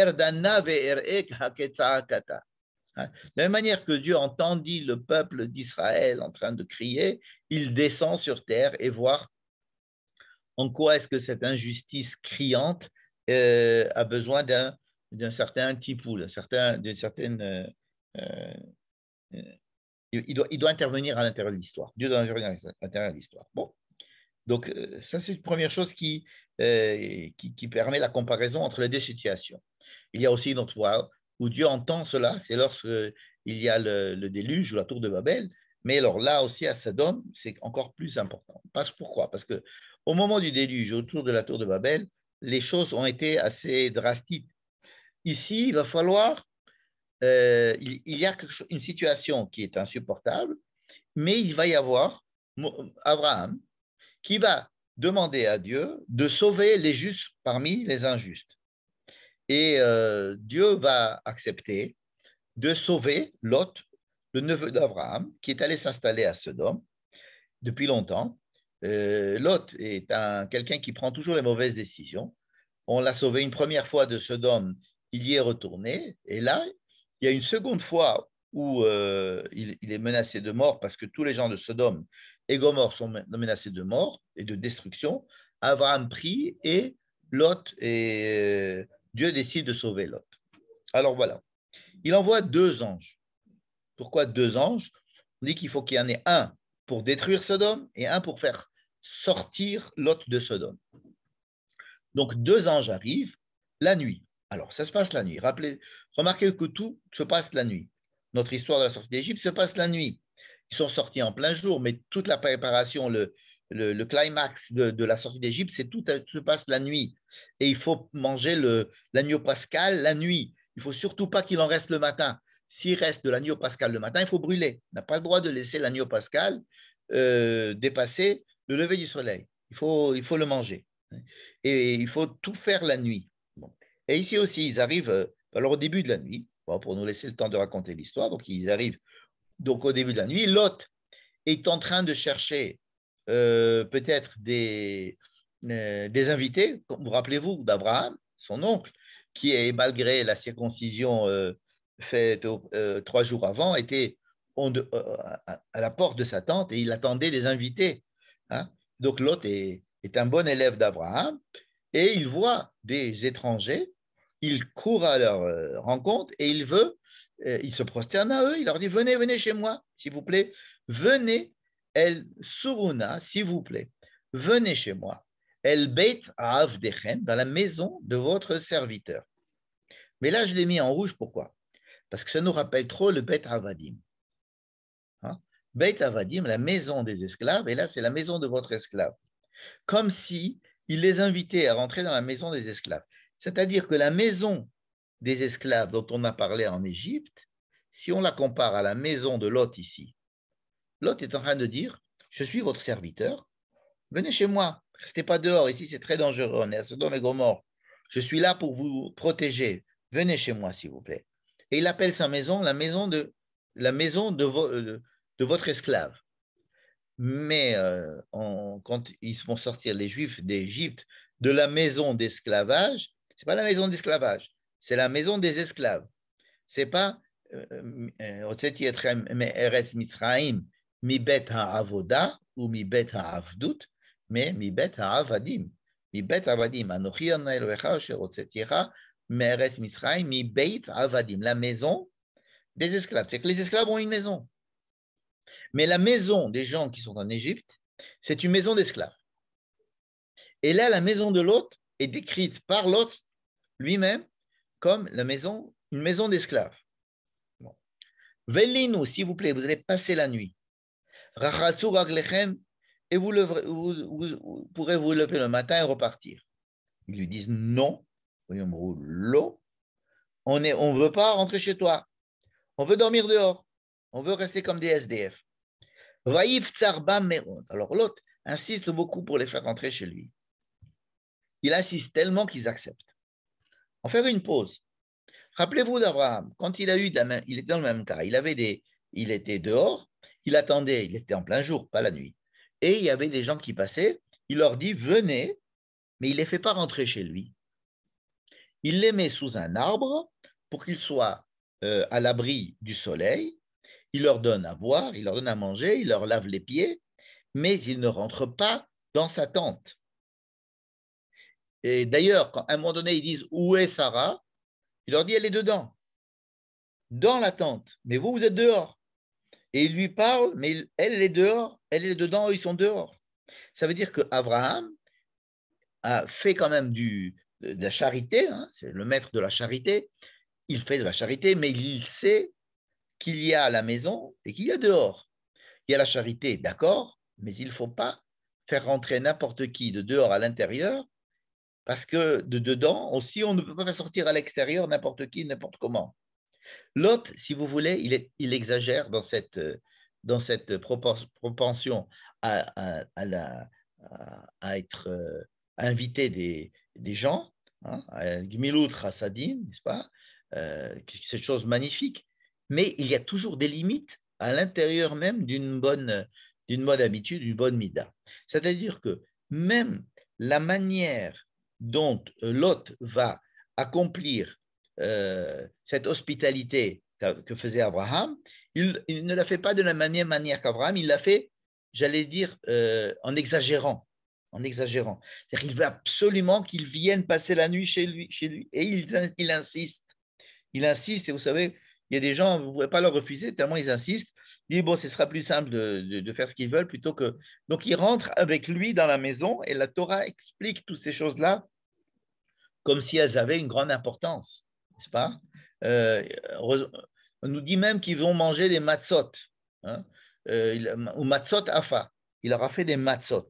la même manière que Dieu entendit le peuple d'Israël en train de crier, il descend sur terre et voit en quoi est-ce que cette injustice criante a besoin d'un certain tipoul, d'une certaine... il doit intervenir à l'intérieur de l'histoire. Dieu doit intervenir à l'intérieur de l'histoire. Bon, donc ça c'est une première chose qui permet la comparaison entre les deux situations. Il y a aussi une autre fois où Dieu entend cela, c'est lorsqu'il y a le déluge ou la tour de Babel, mais alors là aussi à Sodome, c'est encore plus important. Pourquoi? Parce que au moment du déluge, autour de la tour de Babel, les choses ont été assez drastiques. Ici, il va falloir, il y a une situation qui est insupportable, mais il va y avoir Abraham qui va demander à Dieu de sauver les justes parmi les injustes. Et Dieu va accepter de sauver Lot, le neveu d'Abraham, qui est allé s'installer à Sodome depuis longtemps. Lot est quelqu'un qui prend toujours les mauvaises décisions. On l'a sauvé une première fois de Sodome, il y est retourné. Et là, il y a une seconde fois où il est menacé de mort parce que tous les gens de Sodome et Gomorre sont menacés de mort et de destruction. Abraham prie et Lot et Dieu décide de sauver Lot. Alors voilà, il envoie 2 anges. Pourquoi 2 anges? On dit qu'il faut qu'il y en ait un pour détruire Sodome et un pour faire sortir Lot de Sodome. Donc 2 anges arrivent la nuit. Alors, ça se passe la nuit. Remarquez que tout se passe la nuit. Notre histoire de la sortie d'Égypte se passe la nuit. Ils sont sortis en plein jour, mais toute la préparation, le climax de la sortie d'Égypte, tout se passe la nuit. Et il faut manger l'agneau pascal la nuit. Il ne faut surtout pas qu'il en reste le matin. S'il reste de l'agneau pascal le matin, il faut brûler. On n'a pas le droit de laisser l'agneau pascal dépasser le lever du soleil. Il faut le manger. Et il faut tout faire la nuit. Bon. Et ici aussi, ils arrivent alors au début de la nuit, bon, pour nous laisser le temps de raconter l'histoire. Donc, ils arrivent donc au début de la nuit. Lot est en train de chercher peut-être des invités. Vous rappelez-vous d'Abraham, son oncle, qui, malgré la circoncision faite 3 jours avant, était à la porte de sa tente et il attendait des invités. Hein. Donc Lot est un bon élève d'Abraham et il voit des étrangers, il court à leur rencontre et il se prosterne à eux, il leur dit venez, venez chez moi, s'il vous plaît, venez, El Suruna, s'il vous plaît, venez chez moi, El Beit Avdechem, dans la maison de votre serviteur. Mais là, je l'ai mis en rouge, pourquoi? Parce que ça nous rappelle trop le Beit Avadim. Hein? Beit Avadim, la maison des esclaves, et là, c'est la maison de votre esclave. Comme si il les invitait à rentrer dans la maison des esclaves. C'est-à-dire que la maison des esclaves dont on a parlé en Égypte, si on la compare à la maison de Lot ici, Lot est en train de dire, je suis votre serviteur, venez chez moi, restez pas dehors, ici c'est très dangereux, on est à Sodome et Gomorrhe, je suis là pour vous protéger, venez chez moi s'il vous plaît. Et il appelle sa maison la maison de votre esclave. Mais quand ils vont sortir les Juifs d'Égypte de la maison d'esclavage, ce n'est pas la maison d'esclavage, c'est la maison des esclaves. Ce n'est pas Eretz Mitzrayim mi bet ha'avoda ou mi bet ha'avdut, mais mi bet ha'avadim. Mi bet ha'avadim. Anochi Adonai Elohecha asher hotzeticha me'eretz Mitzrayim mi beit ha'avadim. La maison des esclaves. C'est que les esclaves ont une maison. Mais la maison des gens qui sont en Égypte, c'est une maison d'esclaves. Et là, la maison de Lot est décrite par Lot lui-même comme une maison d'esclaves. Bon. Velinu, s'il vous plaît, vous allez passer la nuit. Rachatzu raglechem, et vous pourrez vous lever le matin et repartir. Ils lui disent non, on ne veut pas rentrer chez toi. On veut dormir dehors. On veut rester comme des SDF. Alors l'autre insiste beaucoup pour les faire rentrer chez lui. Il insiste tellement qu'ils acceptent. On fait une pause. Rappelez-vous d'Abraham, quand il était dans le même cas. Il était dehors, il attendait, il était en plein jour, pas la nuit. Et il y avait des gens qui passaient, il leur dit venez, mais il ne les fait pas rentrer chez lui. Il les met sous un arbre pour qu'ils soient à l'abri du soleil. Il leur donne à boire, il leur donne à manger, il leur lave les pieds, mais il ne rentre pas dans sa tente. Et d'ailleurs, quand à un moment donné, ils disent « Où est Sarah ?» il leur dit « Elle est dedans, dans la tente, mais vous, vous êtes dehors. » Et il lui parle, mais elle est dehors, elle est dedans, eux, ils sont dehors. Ça veut dire qu'Abraham a fait quand même de la charité, hein, c'est le maître de la charité, il fait de la charité, mais il sait qu'il y a à la maison et qu'il y a dehors. Il y a la charité, d'accord, mais il ne faut pas faire rentrer n'importe qui de dehors à l'intérieur, parce que de dedans aussi, on ne peut pas faire sortir à l'extérieur n'importe qui, n'importe comment. Lot, si vous voulez, il exagère dans cette propension à être invité des gens, hein, Gmilut Chassadim, n'est-ce pas, cette chose magnifique. Mais il y a toujours des limites à l'intérieur même d'une bonne habitude, d'une bonne mida. C'est-à-dire que même la manière dont Lot va accomplir cette hospitalité que faisait Abraham, il ne la fait pas de la même manière qu'Abraham, il l'a fait, j'allais dire, en exagérant. C'est-à-dire qu'il veut absolument qu'ils viennent passer la nuit chez lui. Et il insiste. Il insiste, et vous savez, il y a des gens, vous ne pouvez pas leur refuser, tellement ils insistent. Il dit, bon, ce sera plus simple de faire ce qu'ils veulent plutôt que… Donc, il rentre avec lui dans la maison et la Torah explique toutes ces choses-là comme si elles avaient une grande importance, n'est-ce pas? Euh, on nous dit même qu'ils vont manger des matzot, hein, ou matzot afa. Il leur a fait des matzot.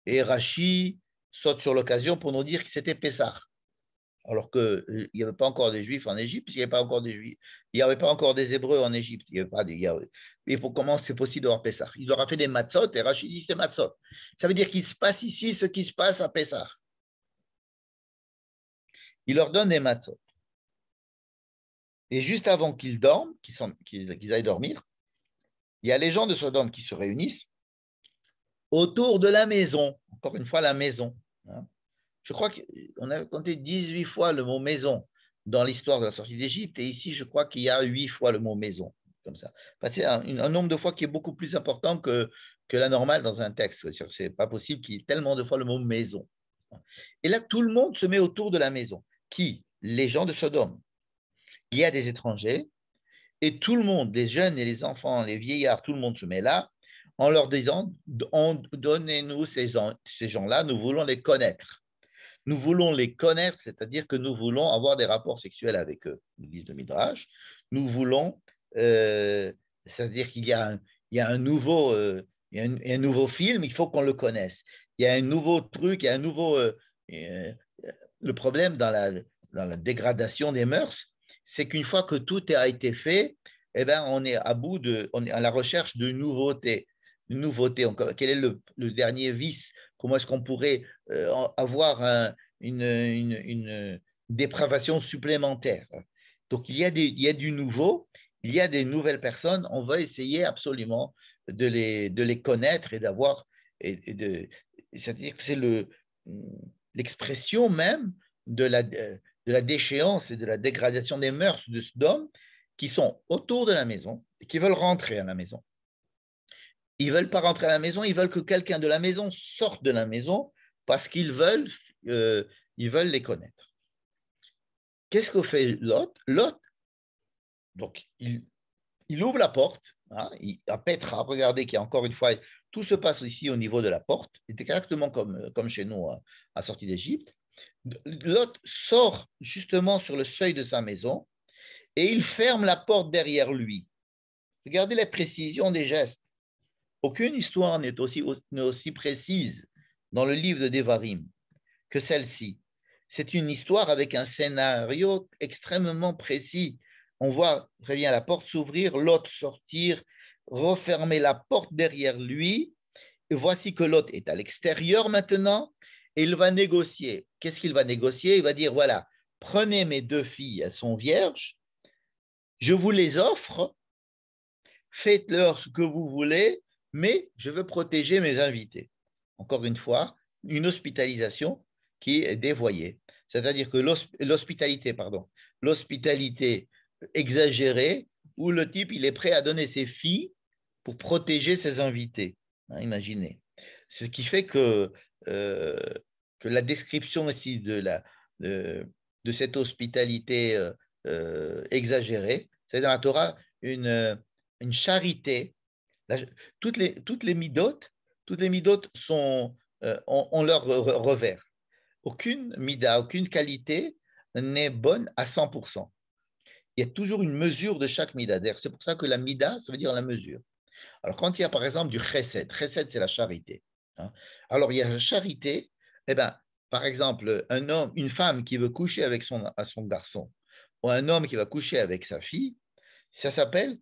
Et Rashi saute sur l'occasion pour nous dire que c'était Pessah. Alors qu'il n'y avait pas encore des Juifs en Égypte, il n'y avait pas encore des Juifs, il n'y avait pas encore des Hébreux en Égypte. Et pour comment c'est possible d'avoir Pessah? Il leur a fait des matzot et Rashi dit c'est matzot. Ça veut dire qu'il se passe ici ce qui se passe à Pessah. Il leur donne des matzot. Et juste avant qu'ils dorment, qu'ils aillent dormir, il y a les gens de Sodome qui se réunissent autour de la maison. Encore une fois, la maison. Hein. Je crois qu'on a compté 18 fois le mot maison dans l'histoire de la sortie d'Égypte. Et ici, je crois qu'il y a 8 fois le mot maison. Comme ça. C'est un nombre de fois qui est beaucoup plus important que la normale dans un texte. Ce n'est pas possible qu'il y ait tellement de fois le mot maison. Et là, tout le monde se met autour de la maison. Qui? Les gens de Sodome. Il y a des étrangers. Et tout le monde, les jeunes et les enfants, les vieillards, tout le monde se met là en leur disant, donnez-nous ces gens-là, nous voulons les connaître. Nous voulons les connaître, c'est-à-dire que nous voulons avoir des rapports sexuels avec eux, nous disent le Midrash. Nous voulons, c'est-à-dire qu'il y a un nouveau, il y a un nouveau film, il faut qu'on le connaisse. Il y a un nouveau truc, il y a un nouveau... le problème dans la dégradation des mœurs, c'est qu'une fois que tout a été fait, eh ben, on est à la recherche de nouveautés. Quel est le dernier vice? Comment est-ce qu'on pourrait avoir une dépravation supplémentaire? Donc, il y a du nouveau, il y a des nouvelles personnes, on va essayer absolument de les connaître et d'avoir... c'est-à-dire que c'est l'expression même de la déchéance et de la dégradation des mœurs de Sodome qui sont autour de la maison et qui veulent rentrer à la maison. Ils ne veulent pas rentrer à la maison, ils veulent que quelqu'un de la maison sorte de la maison parce qu'ils veulent les connaître. Qu'est-ce que fait Lot? Lot, donc, il ouvre la porte, hein, à Petra, regardez qu'il y a encore une fois, tout se passe ici au niveau de la porte, c'est exactement comme chez nous à sortie d'Égypte. Lot sort justement sur le seuil de sa maison et il ferme la porte derrière lui. Regardez la précision des gestes. Aucune histoire n'est aussi précise dans le livre de Devarim que celle-ci. C'est une histoire avec un scénario extrêmement précis. On voit très bien la porte s'ouvrir, Lot sortir, refermer la porte derrière lui. Et voici que Lot est à l'extérieur maintenant et il va négocier. Qu'est-ce qu'il va négocier? Il va dire, voilà, prenez mes 2 filles, elles sont vierges, je vous les offre, faites-leur ce que vous voulez, mais je veux protéger mes invités. Encore une fois, une hospitalisation qui est dévoyée. C'est-à-dire que l'hospitalité exagérée, où le type il est prêt à donner ses filles pour protéger ses invités. Hein, imaginez. Ce qui fait que la description ici de cette hospitalité exagérée, c'est dans la Torah une charité. Toutes les midotes ont leur revers. Aucune mida, aucune qualité n'est bonne à 100%. Il y a toujours une mesure de chaque mida. C'est pour ça que la mida, ça veut dire la mesure. Alors, quand il y a par exemple du chesed, chesed c'est la charité. Hein. Alors, il y a la charité, eh ben, par exemple, une femme qui veut coucher avec son garçon, ou un homme qui va coucher avec sa fille, ça s'appelle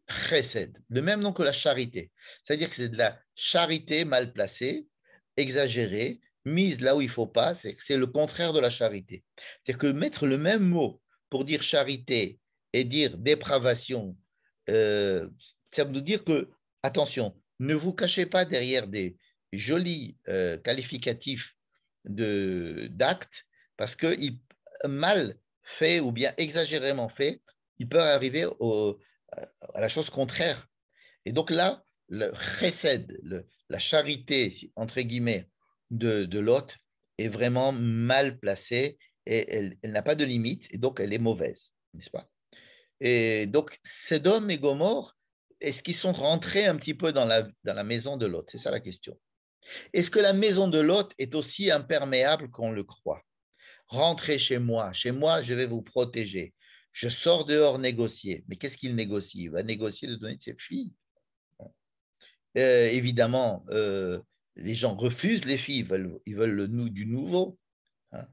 chesed, le même nom que la charité. C'est-à-dire que c'est de la charité mal placée, exagérée, mise là où il ne faut pas, c'est le contraire de la charité. C'est-à-dire que mettre le même mot pour dire charité et dire dépravation, ça veut dire que, attention, ne vous cachez pas derrière des jolis qualificatifs d'actes, parce que mal fait ou bien exagérément fait, il peut arriver à la chose contraire. Et donc là, le chesed, la charité, entre guillemets, de Lot est vraiment mal placée et elle n'a pas de limite et donc elle est mauvaise, n'est-ce pas? Et donc, Sodome et Gomorrhe, est-ce qu'ils sont rentrés un petit peu dans la maison de Lot? C'est ça la question. Est-ce que la maison de Lot est aussi imperméable qu'on le croit? rentrez chez moi, je vais vous protéger. Je sors dehors négocier. Mais qu'est-ce qu'il négocie? Il va négocier de donner de ses filles. Évidemment, les gens refusent les filles, ils veulent du nouveau, hein,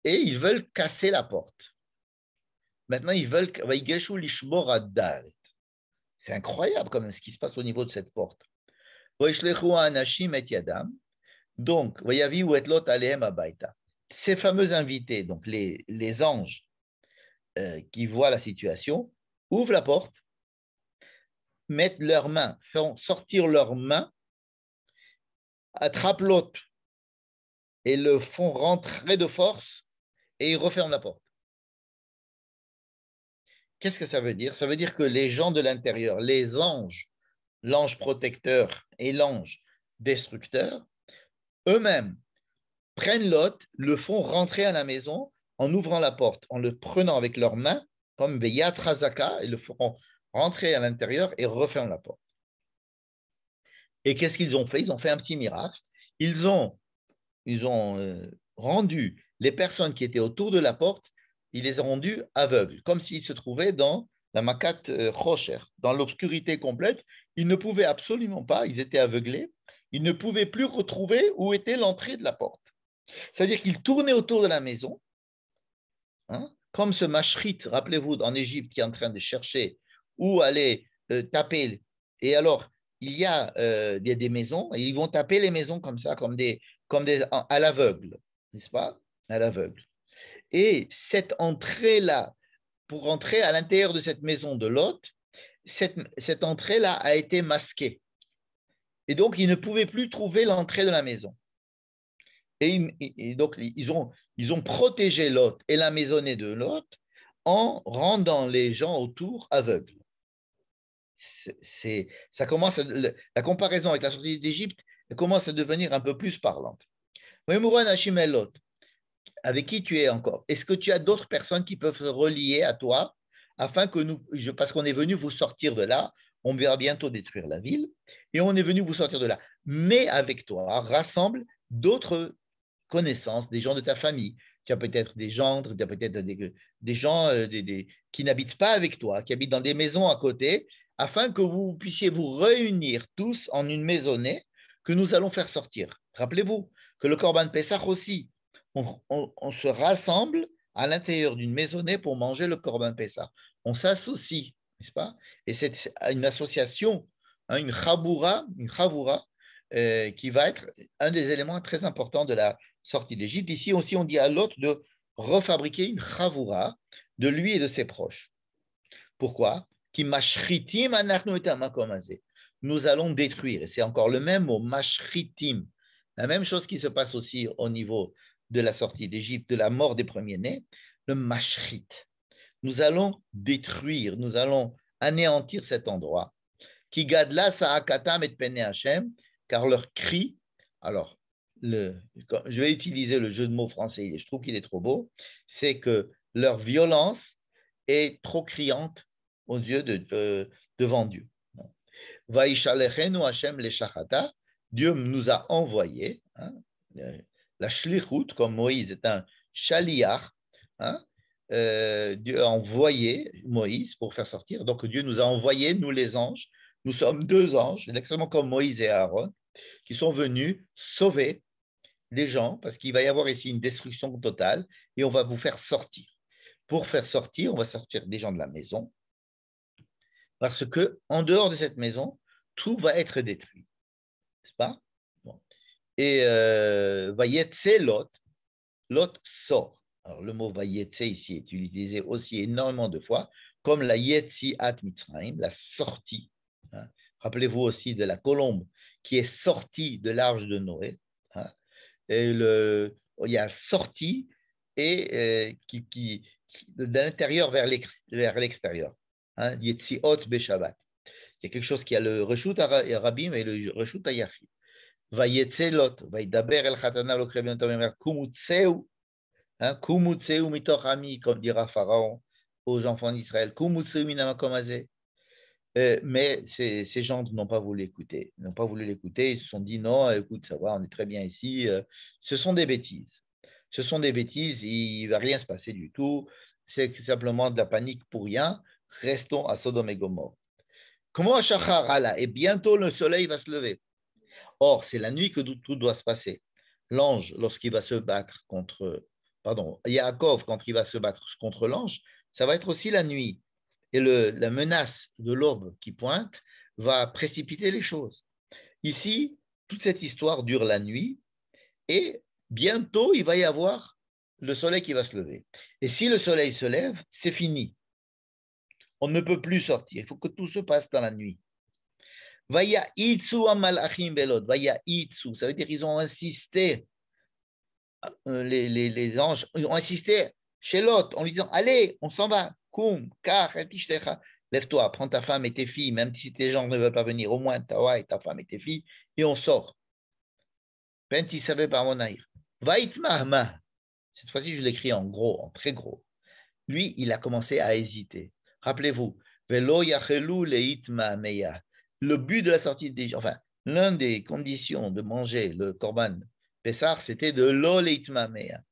et ils veulent casser la porte. Maintenant, ils veulent. C'est incroyable quand même ce qui se passe au niveau de cette porte. Donc, ces fameux invités, donc les anges qui voient la situation, ouvrent la porte, mettent leurs mains, font sortir leurs mains, attrapent l'hôte et le font rentrer de force et ils referment la porte. Qu'est-ce que ça veut dire? Ça veut dire que les gens de l'intérieur, les anges, l'ange protecteur et l'ange destructeur, eux-mêmes prennent l'hôte, le font rentrer à la maison en ouvrant la porte, en le prenant avec leurs mains, comme Beyat Razaka, et le feront rentrer à l'intérieur et referment la porte. Et qu'est-ce qu'ils ont fait? Ils ont fait un petit miracle. Ils ont rendu les personnes qui étaient autour de la porte, ils les ont rendues aveugles, comme s'ils se trouvaient dans la Makat Rocher, dans l'obscurité complète. Ils ne pouvaient absolument pas, ils étaient aveuglés, ils ne pouvaient plus retrouver où était l'entrée de la porte. C'est-à-dire qu'ils tournaient autour de la maison, hein, comme ce mashrit, rappelez-vous, en Égypte, qui est en train de chercher où aller taper. Et alors, il y a des maisons, et ils vont taper les maisons comme ça, à l'aveugle, n'est-ce pas? À l'aveugle. Et cette entrée-là, pour entrer à l'intérieur de cette maison de Lot, cette entrée-là a été masquée. Et donc, ils ne pouvaient plus trouver l'entrée de la maison. Et donc, ils ont protégé Lot et la maisonnée de Lot en rendant les gens autour aveugles. Ça commence la comparaison avec la sortie d'Égypte commence à devenir un peu plus parlante. Avec qui tu es encore? Est-ce que tu as d'autres personnes qui peuvent se relier à toi afin que parce qu'on est venu vous sortir de là, on va bientôt détruire la ville et on est venu vous sortir de là. Mais avec toi, rassemble d'autres connaissances, des gens de ta famille. Tu as peut-être des gendres, tu as peut-être des gens qui n'habitent pas avec toi, qui habitent dans des maisons à côté, afin que vous puissiez vous réunir tous en une maisonnée que nous allons faire sortir. Rappelez-vous que le Corban Pessah aussi, on se rassemble à l'intérieur d'une maisonnée pour manger le Corban Pessah. On s'associe, n'est-ce pas? Et c'est une association, hein, une chavoura, qui va être un des éléments très importants de la sortie d'Égypte. Ici aussi, on dit à l'autre de refabriquer une chavoura de lui et de ses proches. Pourquoi? Nous allons détruire. Et c'est encore le même mot, mashritim. La même chose qui se passe aussi au niveau de la sortie d'Égypte, de la mort des premiers-nés, le mashrit. Nous allons détruire, nous allons anéantir cet endroit. Qui gadla sa'akatam et pene Hashem, car leur cri, alors, je vais utiliser le jeu de mots français, je trouve qu'il est trop beau, c'est que leur violence est trop criante aux yeux devant Dieu. Vaishalechenu Hashem leshachata, Dieu nous a envoyé, hein, la shlichut, comme Moïse est un shaliach, hein, Dieu a envoyé Moïse pour faire sortir. Donc Dieu nous a envoyé, nous les anges, nous sommes deux anges, exactement comme Moïse et Aaron, qui sont venus sauver les gens, parce qu'il va y avoir ici une destruction totale, et on va vous faire sortir. Pour faire sortir, on va sortir des gens de la maison, parce que en dehors de cette maison, tout va être détruit, n'est-ce pas? Bon. Et Vayetse Lot, Lot sort. Alors, le mot Vayetse ici est utilisé aussi énormément de fois, comme la Yetziat Mitzrayim, la sortie. Hein. Rappelez-vous aussi de la colombe qui est sortie de l'arche de Noé. Hein. Et il y a sortie et de l'intérieur vers l'extérieur. Hein. Yetziot Beshabbat. Il y a quelque chose qui a le Reshut Rabim et le Reshut Ayachid. Vayetse Lot, Vaydaber El Chatana Lokrebion Tomemer, Kumutseu, Kumutseu mitoch ami, comme dira Pharaon aux enfants d'Israël, Kumutseu minamakomazé. Mais ces gens n'ont pas voulu l'écouter. Ils n'ont pas voulu l'écouter. Ils se sont dit non, écoute, ça va, on est très bien ici. Ce sont des bêtises. Ce sont des bêtises, il ne va rien se passer du tout. C'est simplement de la panique pour rien. Restons à Sodome et Gomorrhe. Comment Shachar Allah? Et bientôt le soleil va se lever. Or, c'est la nuit que tout doit se passer. L'ange, lorsqu'il va se battre contre, pardon, Yaakov, quand il va se battre contre l'ange, ça va être aussi la nuit. Et la menace de l'aube qui pointe va précipiter les choses. Ici, toute cette histoire dure la nuit et bientôt, il va y avoir le soleil qui va se lever. Et si le soleil se lève, c'est fini. On ne peut plus sortir. Il faut que tout se passe dans la nuit. Vaya itsu amalachim belot. Vaya itsu. Ça veut dire qu'ils ont insisté, les anges, ils ont insisté chez Lot en lui disant allez, on s'en va. Kum, kar, lève-toi, prends ta femme et tes filles, même si tes gens ne veulent pas venir, au moins ta femme et tes filles, et on sort. Penti savait par mon aïr. Vaitmahma. Cette fois-ci, je l'écris en gros, en très gros. Lui, il a commencé à hésiter. Rappelez-vous, Velo yachelu leitma meya. Le but de la sortie des, enfin, l'une des conditions de manger le korban Pessah, c'était de lo leitma meya.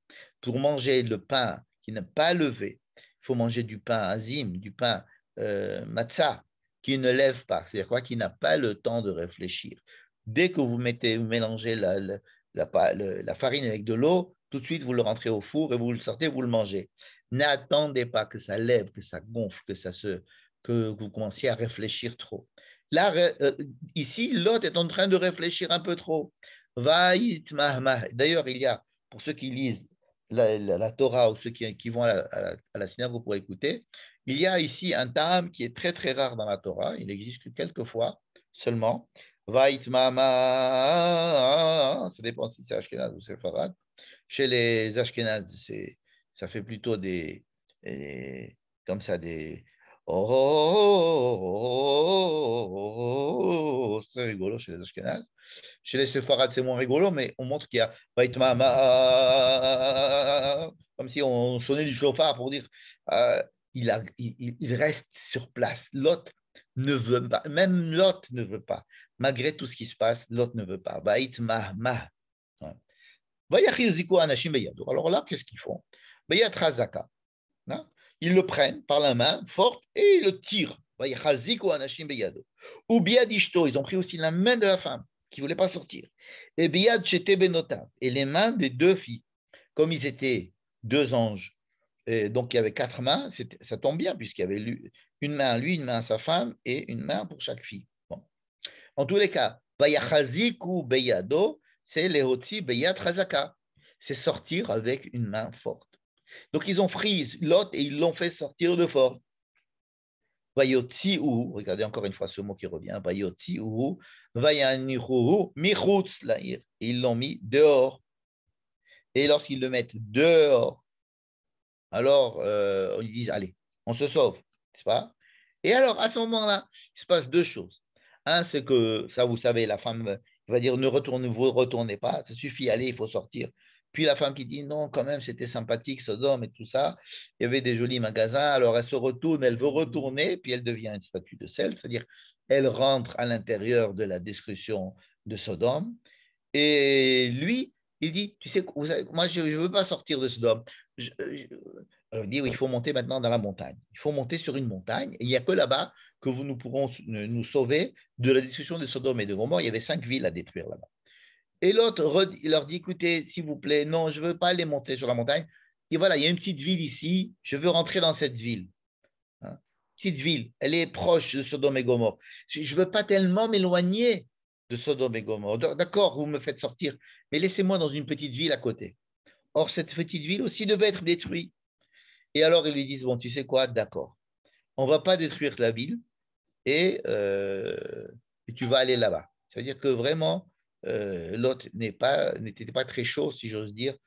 Pour manger le pain qui n'est pas levé, il faut manger du pain azim, du pain matzah, qui ne lève pas, c'est-à-dire quoi, qui n'a pas le temps de réfléchir. Dès que vous mélangez la farine avec de l'eau, tout de suite, vous le rentrez au four et vous le sortez, vous le mangez. N'attendez pas que ça lève, que ça gonfle, que vous commenciez à réfléchir trop. Là, ici, Lot est en train de réfléchir un peu trop. D'ailleurs, il y a, pour ceux qui lisent la Torah ou ceux qui vont à la synagogue pour écouter, il y a ici un tam qui est très très rare dans la Torah. Il existe que quelques fois seulement. Ça dépend si c'est Ashkenaz ou Sepharad. Chez les Ashkenaz, ça fait plutôt comme ça, des oh, c'est très rigolo chez les Ashkenaz. Chez les Sepharad, c'est moins rigolo, mais on montre qu'il y a comme si on sonnait du chauffard pour dire il reste sur place. Lot ne veut pas, même Lot ne veut pas. Malgré tout ce qui se passe, Lot ne veut pas. Alors là, qu'est-ce qu'ils font? Ils le prennent par la main forte et ils le tirent. Ou biadishto, ils ont pris aussi la main de la femme qui ne voulait pas sortir. Et biad chete benotav, et les mains des deux filles. Comme ils étaient deux anges, et donc il y avait quatre mains, ça tombe bien puisqu'il y avait une main à lui, une main à sa femme et une main pour chaque fille. Bon. En tous les cas, vayachaziku beyado, c'est lehotzi beyad chazaka, c'est sortir avec une main forte. Donc, ils ont pris Lot et ils l'ont fait sortir de force. Vayotzi ou, regardez encore une fois ce mot qui revient, Vayotzi ou, Vayaniru, Michutz laïr. Ils l'ont mis dehors. Et lorsqu'ils le mettent dehors, alors ils disent allez, on se sauve, n'est-ce pas? Et alors, à ce moment-là, il se passe deux choses. Un, c'est que, ça vous savez, la femme va dire ne retournez, vous retournez pas, ça suffit, allez, il faut sortir. Puis la femme qui dit non, quand même, c'était sympathique, Sodome et tout ça. Il y avait des jolis magasins. Alors elle se retourne, elle veut retourner, puis elle devient une statue de sel, c'est-à-dire elle rentre à l'intérieur de la destruction de Sodome. Et lui, il dit, tu sais, moi, je ne veux pas sortir de Sodome. Alors, il dit, oui, il faut monter maintenant dans la montagne. Il faut monter sur une montagne. Et il n'y a que là-bas que nous pourrons nous sauver de la destruction de Sodome et de Gomorrhe. Il y avait 5 villes à détruire là-bas. Et l'autre, il leur dit, écoutez, s'il vous plaît, non, je ne veux pas aller monter sur la montagne. Et voilà, il y a une petite ville ici, je veux rentrer dans cette ville. Hein? Petite ville, elle est proche de Sodome et Gomorrhe. Je ne veux pas tellement m'éloigner de Sodome et Gomorrhe. D'accord, vous me faites sortir, mais laissez-moi dans une petite ville à côté. Or, cette petite ville aussi devait être détruite. Et alors, ils lui disent, bon, tu sais quoi, d'accord, on ne va pas détruire la ville et tu vas aller là-bas. C'est-à-dire que vraiment, Lot n'était pas très chaud, si j'ose dire,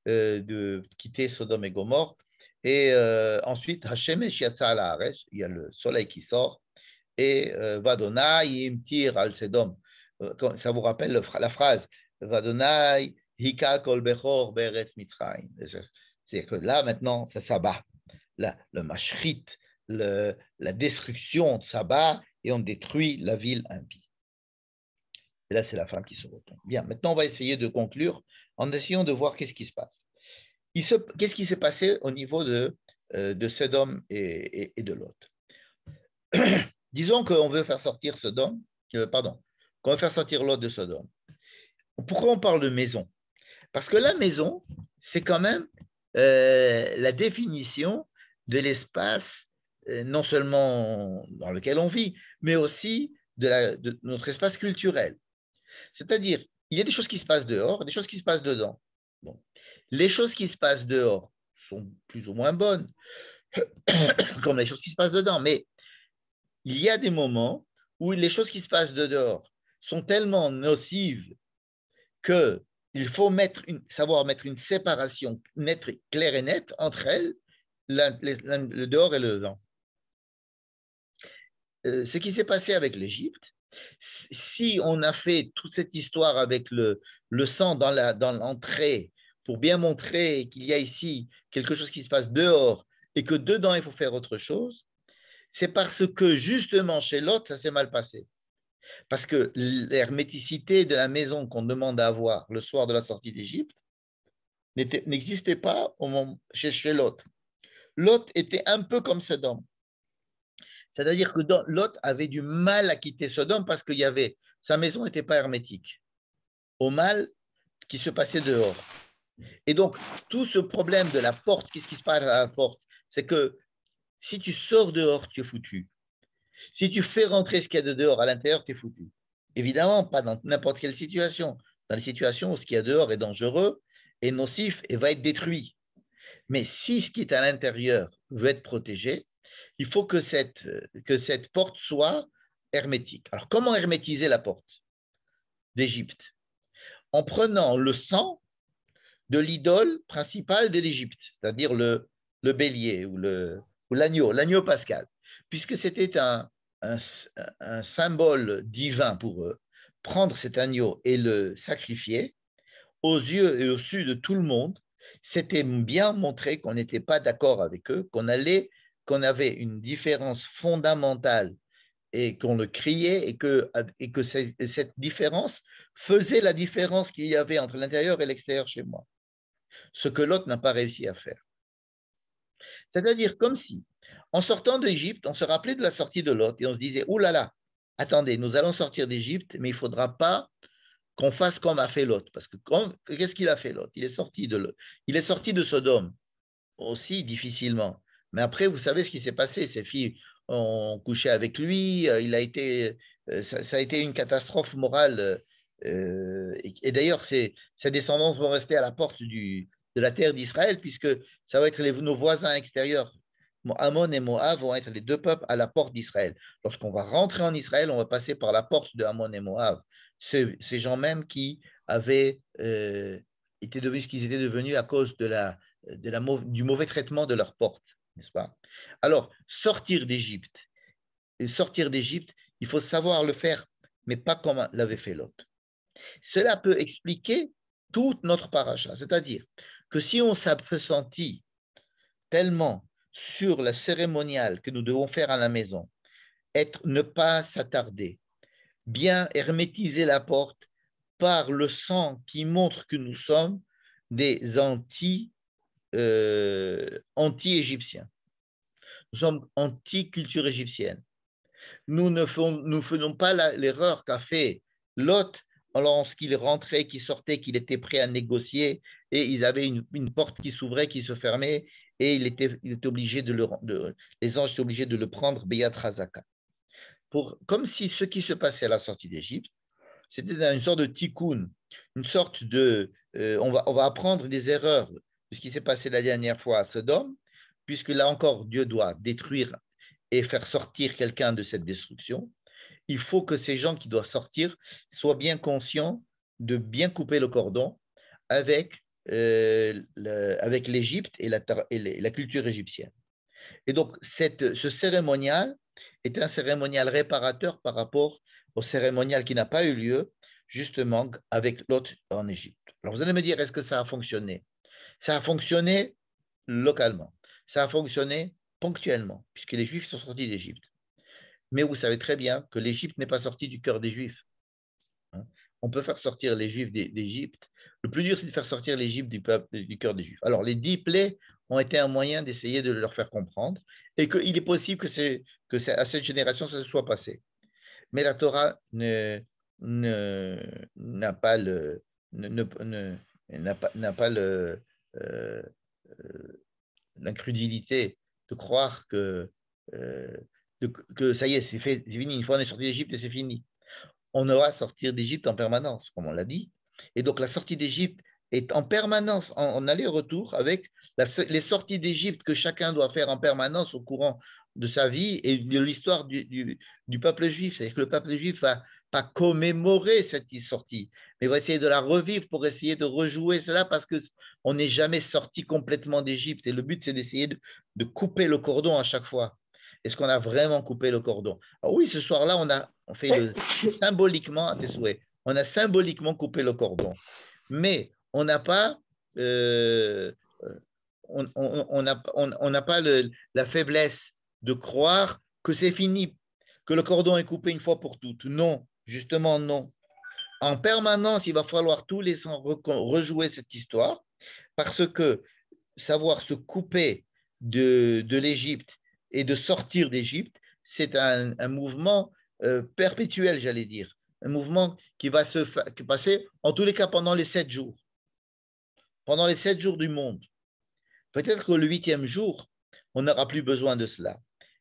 de quitter Sodome et Gomorrhe. Et ensuite, Hachem et Shiatza al Haaretz, il y a le soleil qui sort, et Vadonai imtir al Sedom. Ça vous rappelle la phrase Vadonai hika kol bechor beretz Mitzrayim. C'est que là, maintenant, ça s'abat. Le mashrit, la destruction s'abat et on détruit la ville impie. Et là, c'est la femme qui se retourne. Bien, maintenant, on va essayer de conclure en essayant de voir qu'est-ce qui se passe. qu'est-ce qui s'est passé au niveau de Sodome et de Lot? Disons qu'on veut faire sortir Sodome, pardon, qu'on veut faire sortir Lot de Sodome. Pourquoi on parle de maison? Parce que la maison, c'est quand même la définition de l'espace, non seulement dans lequel on vit, mais aussi de notre espace culturel. C'est-à-dire, il y a des choses qui se passent dehors, des choses qui se passent dedans. Bon. Les choses qui se passent dehors sont plus ou moins bonnes, comme les choses qui se passent dedans, mais il y a des moments où les choses qui se passent de dehors sont tellement nocives qu'il faut savoir mettre une séparation nette, claire et nette entre elles, le dehors et le dedans. Ce qui s'est passé avec l'Égypte, si on a fait toute cette histoire avec le sang dans l'entrée pour bien montrer qu'il y a ici quelque chose qui se passe dehors et que dedans il faut faire autre chose, c'est parce que justement chez Lot, ça s'est mal passé. Parce que l'herméticité de la maison qu'on demande à avoir le soir de la sortie d'Égypte n'existait pas chez Lot. Lot était un peu comme Sodome. C'est-à-dire que Lot avait du mal à quitter Sodome parce que sa maison n'était pas hermétique au mal qui se passait dehors. Et donc, tout ce problème de la porte, qu'est-ce qui se passe à la porte? C'est que si tu sors dehors, tu es foutu. Si tu fais rentrer ce qu'il y a de dehors à l'intérieur, tu es foutu. Évidemment, pas dans n'importe quelle situation. Dans les situations où ce qu'il y a dehors est dangereux, est nocif et va être détruit. Mais si ce qui est à l'intérieur veut être protégé, il faut que cette porte soit hermétique. Alors, comment hermétiser la porte d'Égypte? En prenant le sang de l'idole principale de l'Égypte, c'est-à-dire le bélier ou l'agneau pascal, puisque c'était un symbole divin pour eux. Prendre cet agneau et le sacrifier aux yeux et aux su de tout le monde, c'était bien montrer qu'on n'était pas d'accord avec eux, qu'on avait une différence fondamentale et qu'on le criait et que cette différence faisait la différence qu'il y avait entre l'intérieur et l'extérieur chez moi. Ce que l'autre n'a pas réussi à faire. C'est-à-dire comme si, en sortant d'Égypte, on se rappelait de la sortie de Lot et on se disait, ouh là là, attendez, nous allons sortir d'Égypte, mais il ne faudra pas qu'on fasse comme a fait Lot. Parce que qu'est-ce qu'il a fait Lot? Il est sorti de Sodome, aussi difficilement. Mais après, vous savez ce qui s'est passé. Ses filles ont couché avec lui. Ça a été une catastrophe morale. Et d'ailleurs, ses descendants vont rester à la porte de la terre d'Israël, puisque ça va être nos voisins extérieurs. Ammon et Moab vont être les deux peuples à la porte d'Israël. Lorsqu'on va rentrer en Israël, on va passer par la porte de Ammon et Moab. Ces gens même qui avaient été devenus ce qu'ils étaient devenus à cause du mauvais traitement de leur porte, n'est-ce pas? Alors, sortir d'Égypte, il faut savoir le faire, mais pas comme l'avait fait Lot. Cela peut expliquer toute notre paracha, c'est-à-dire que si on s'appesantit tellement sur la cérémoniale que nous devons faire à la maison, ne pas s'attarder, bien hermétiser la porte par le sang qui montre que nous sommes des anti-égyptiens. Nous sommes anti-culture égyptienne. Nous ne faisons pas l'erreur qu'a fait Lot lorsqu'il rentrait, qu'il sortait, qu'il était prêt à négocier et ils avaient une porte qui s'ouvrait, qui se fermait et il était obligé les anges étaient obligés de le prendre Beyat Razaka. Comme si ce qui se passait à la sortie d'Égypte, c'était une sorte de tikkun, une sorte de... on va apprendre des erreurs de ce qui s'est passé la dernière fois à Sodome, puisque là encore, Dieu doit détruire et faire sortir quelqu'un de cette destruction. Il faut que ces gens qui doivent sortir soient bien conscients de bien couper le cordon avec l'Égypte et la culture égyptienne. Et donc, ce cérémonial est un cérémonial réparateur par rapport au cérémonial qui n'a pas eu lieu, justement, avec Lot en Égypte. Alors, vous allez me dire, est-ce que ça a fonctionné? Ça a fonctionné localement. Ça a fonctionné ponctuellement, puisque les Juifs sont sortis d'Égypte. Mais vous savez très bien que l'Égypte n'est pas sortie du cœur des Juifs. On peut faire sortir les Juifs d'Égypte Le plus dur, c'est de faire sortir l'Égypte du cœur des Juifs. Alors, les 10 plaies ont été un moyen d'essayer de leur faire comprendre et qu'il est possible que à cette génération, ça se soit passé. Mais la Torah n'a pas euh, l'incrédulité de croire euh, que ça y est, c'est fait, c'est fini. Une fois on est sorti d'Égypte et c'est fini. On aura à sortir d'Égypte en permanence, comme on l'a dit. Et donc la sortie d'Égypte est en permanence, en aller-retour avec les sorties d'Égypte que chacun doit faire en permanence au courant de sa vie et de l'histoire du peuple juif. C'est-à-dire que le peuple juif va pas commémorer cette sortie, mais va essayer de la revivre pour essayer de rejouer cela parce qu'on n'est jamais sorti complètement d'Égypte. Et le but, c'est d'essayer de couper le cordon à chaque fois. Est-ce qu'on a vraiment coupé le cordon? Ah oui, ce soir-là, on fait symboliquement, à tes souhaits, on a symboliquement coupé le cordon. Mais on n'a pas, on n'a pas la faiblesse de croire que c'est fini, que le cordon est coupé une fois pour toutes. Non, justement non. En permanence, il va falloir tous les ans rejouer cette histoire parce que savoir se couper de l'Égypte et de sortir d'Égypte, c'est un mouvement perpétuel, j'allais dire. Un mouvement qui va se passer, en tous les cas, pendant les 7 jours. Pendant les 7 jours du monde. Peut-être que le 8e jour, on n'aura plus besoin de cela.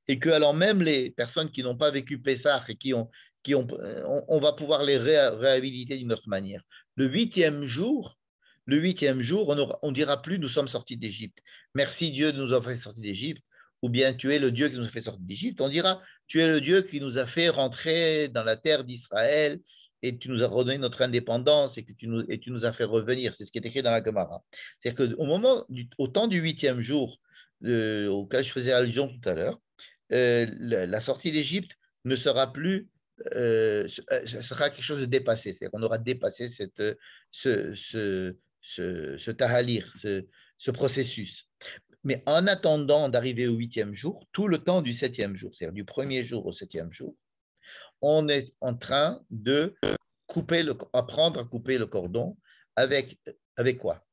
Et que alors même les personnes qui n'ont pas vécu Pessah et on va pouvoir les réhabiliter d'une autre manière. Le 8e jour, on ne dira plus nous sommes sortis d'Égypte. Merci Dieu de nous avoir fait sortir d'Égypte. Ou bien tu es le Dieu qui nous a fait sortir d'Égypte. On dira tu es le Dieu qui nous a fait rentrer dans la terre d'Israël et tu nous as redonné notre indépendance et tu nous as fait revenir. C'est ce qui est écrit dans la Gemara. C'est-à-dire au temps du 8e jour, auquel je faisais allusion tout à l'heure, la sortie d'Égypte ne sera plus, ce sera quelque chose de dépassé. C'est-à-dire qu'on aura dépassé ce tahalir, ce processus. Mais en attendant d'arriver au 8e jour, tout le temps du 7e jour, c'est-à-dire du 1er jour au 7e jour, on est en train de apprendre à couper le cordon avec quoi?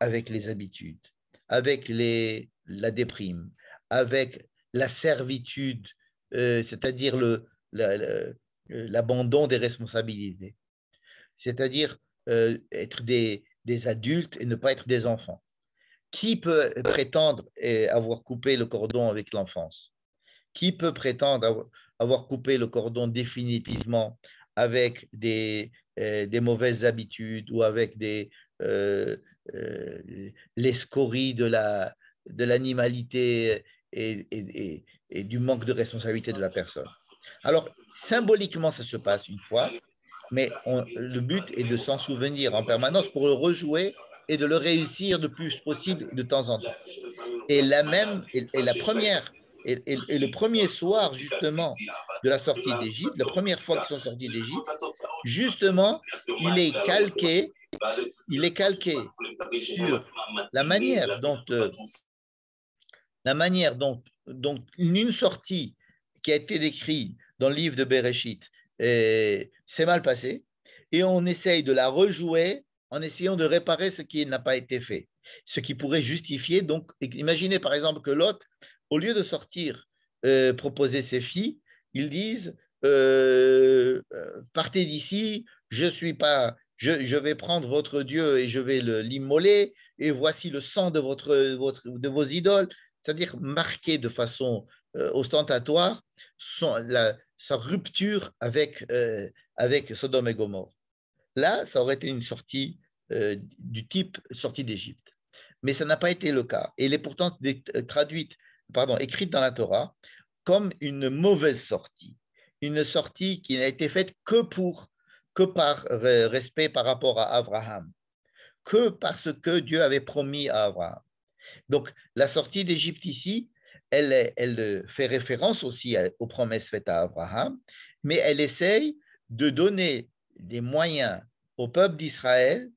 Avec les habitudes, avec la déprime, avec la servitude, c'est-à-dire l'abandon des responsabilités, c'est-à-dire être des adultes et ne pas être des enfants. Qui peut prétendre avoir coupé le cordon avec l'enfance? Qui peut prétendre avoir coupé le cordon définitivement avec des mauvaises habitudes ou avec les scories de l'animalité et du manque de responsabilité de la personne? Alors, symboliquement, ça se passe une fois, mais le but est de s'en souvenir en permanence pour le rejouer et de le réussir le plus possible de temps en temps. Et la première, et le premier soir, justement, de la sortie d'Égypte, la première fois qu'ils sont sortis d'Égypte, justement, il est calqué sur la manière dont une sortie qui a été décrite dans le livre de Bereshit s'est mal passée, et on essaye de la rejouer en essayant de réparer ce qui n'a pas été fait. Ce qui pourrait justifier, donc, imaginez par exemple que Lot, au lieu de sortir proposer ses filles, ils disent partez d'ici, je vais prendre votre Dieu et je vais l'immoler, et voici le sang de vos idoles, c'est-à-dire marquer de façon ostentatoire sa rupture avec Sodome et Gomorrhe. Là, ça aurait été une sortie du type sortie d'Égypte. Mais ça n'a pas été le cas. Et elle est pourtant écrite dans la Torah comme une mauvaise sortie. Une sortie qui n'a été faite que par respect par rapport à Abraham, que parce que Dieu avait promis à Abraham. Donc, la sortie d'Égypte ici, elle fait référence aussi aux promesses faites à Abraham, mais elle essaye de donner des moyens au peuple d'Israël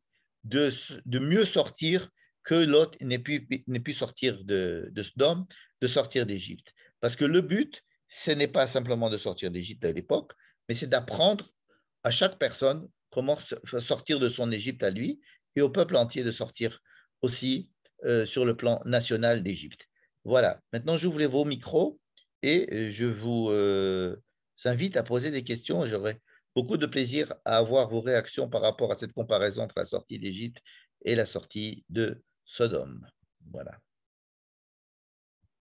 de mieux sortir que Lot n'ait pu sortir de Sodome, de sortir d'Égypte. Parce que le but, ce n'est pas simplement de sortir d'Égypte à l'époque, mais c'est d'apprendre à chaque personne comment sortir de son Égypte à lui et au peuple entier de sortir aussi sur le plan national d'Égypte. Voilà, maintenant j'ouvre vos micros et je vous invite à poser des questions. J'aurai beaucoup de plaisir à avoir vos réactions par rapport à cette comparaison entre la sortie d'Égypte et la sortie de Sodome. Voilà.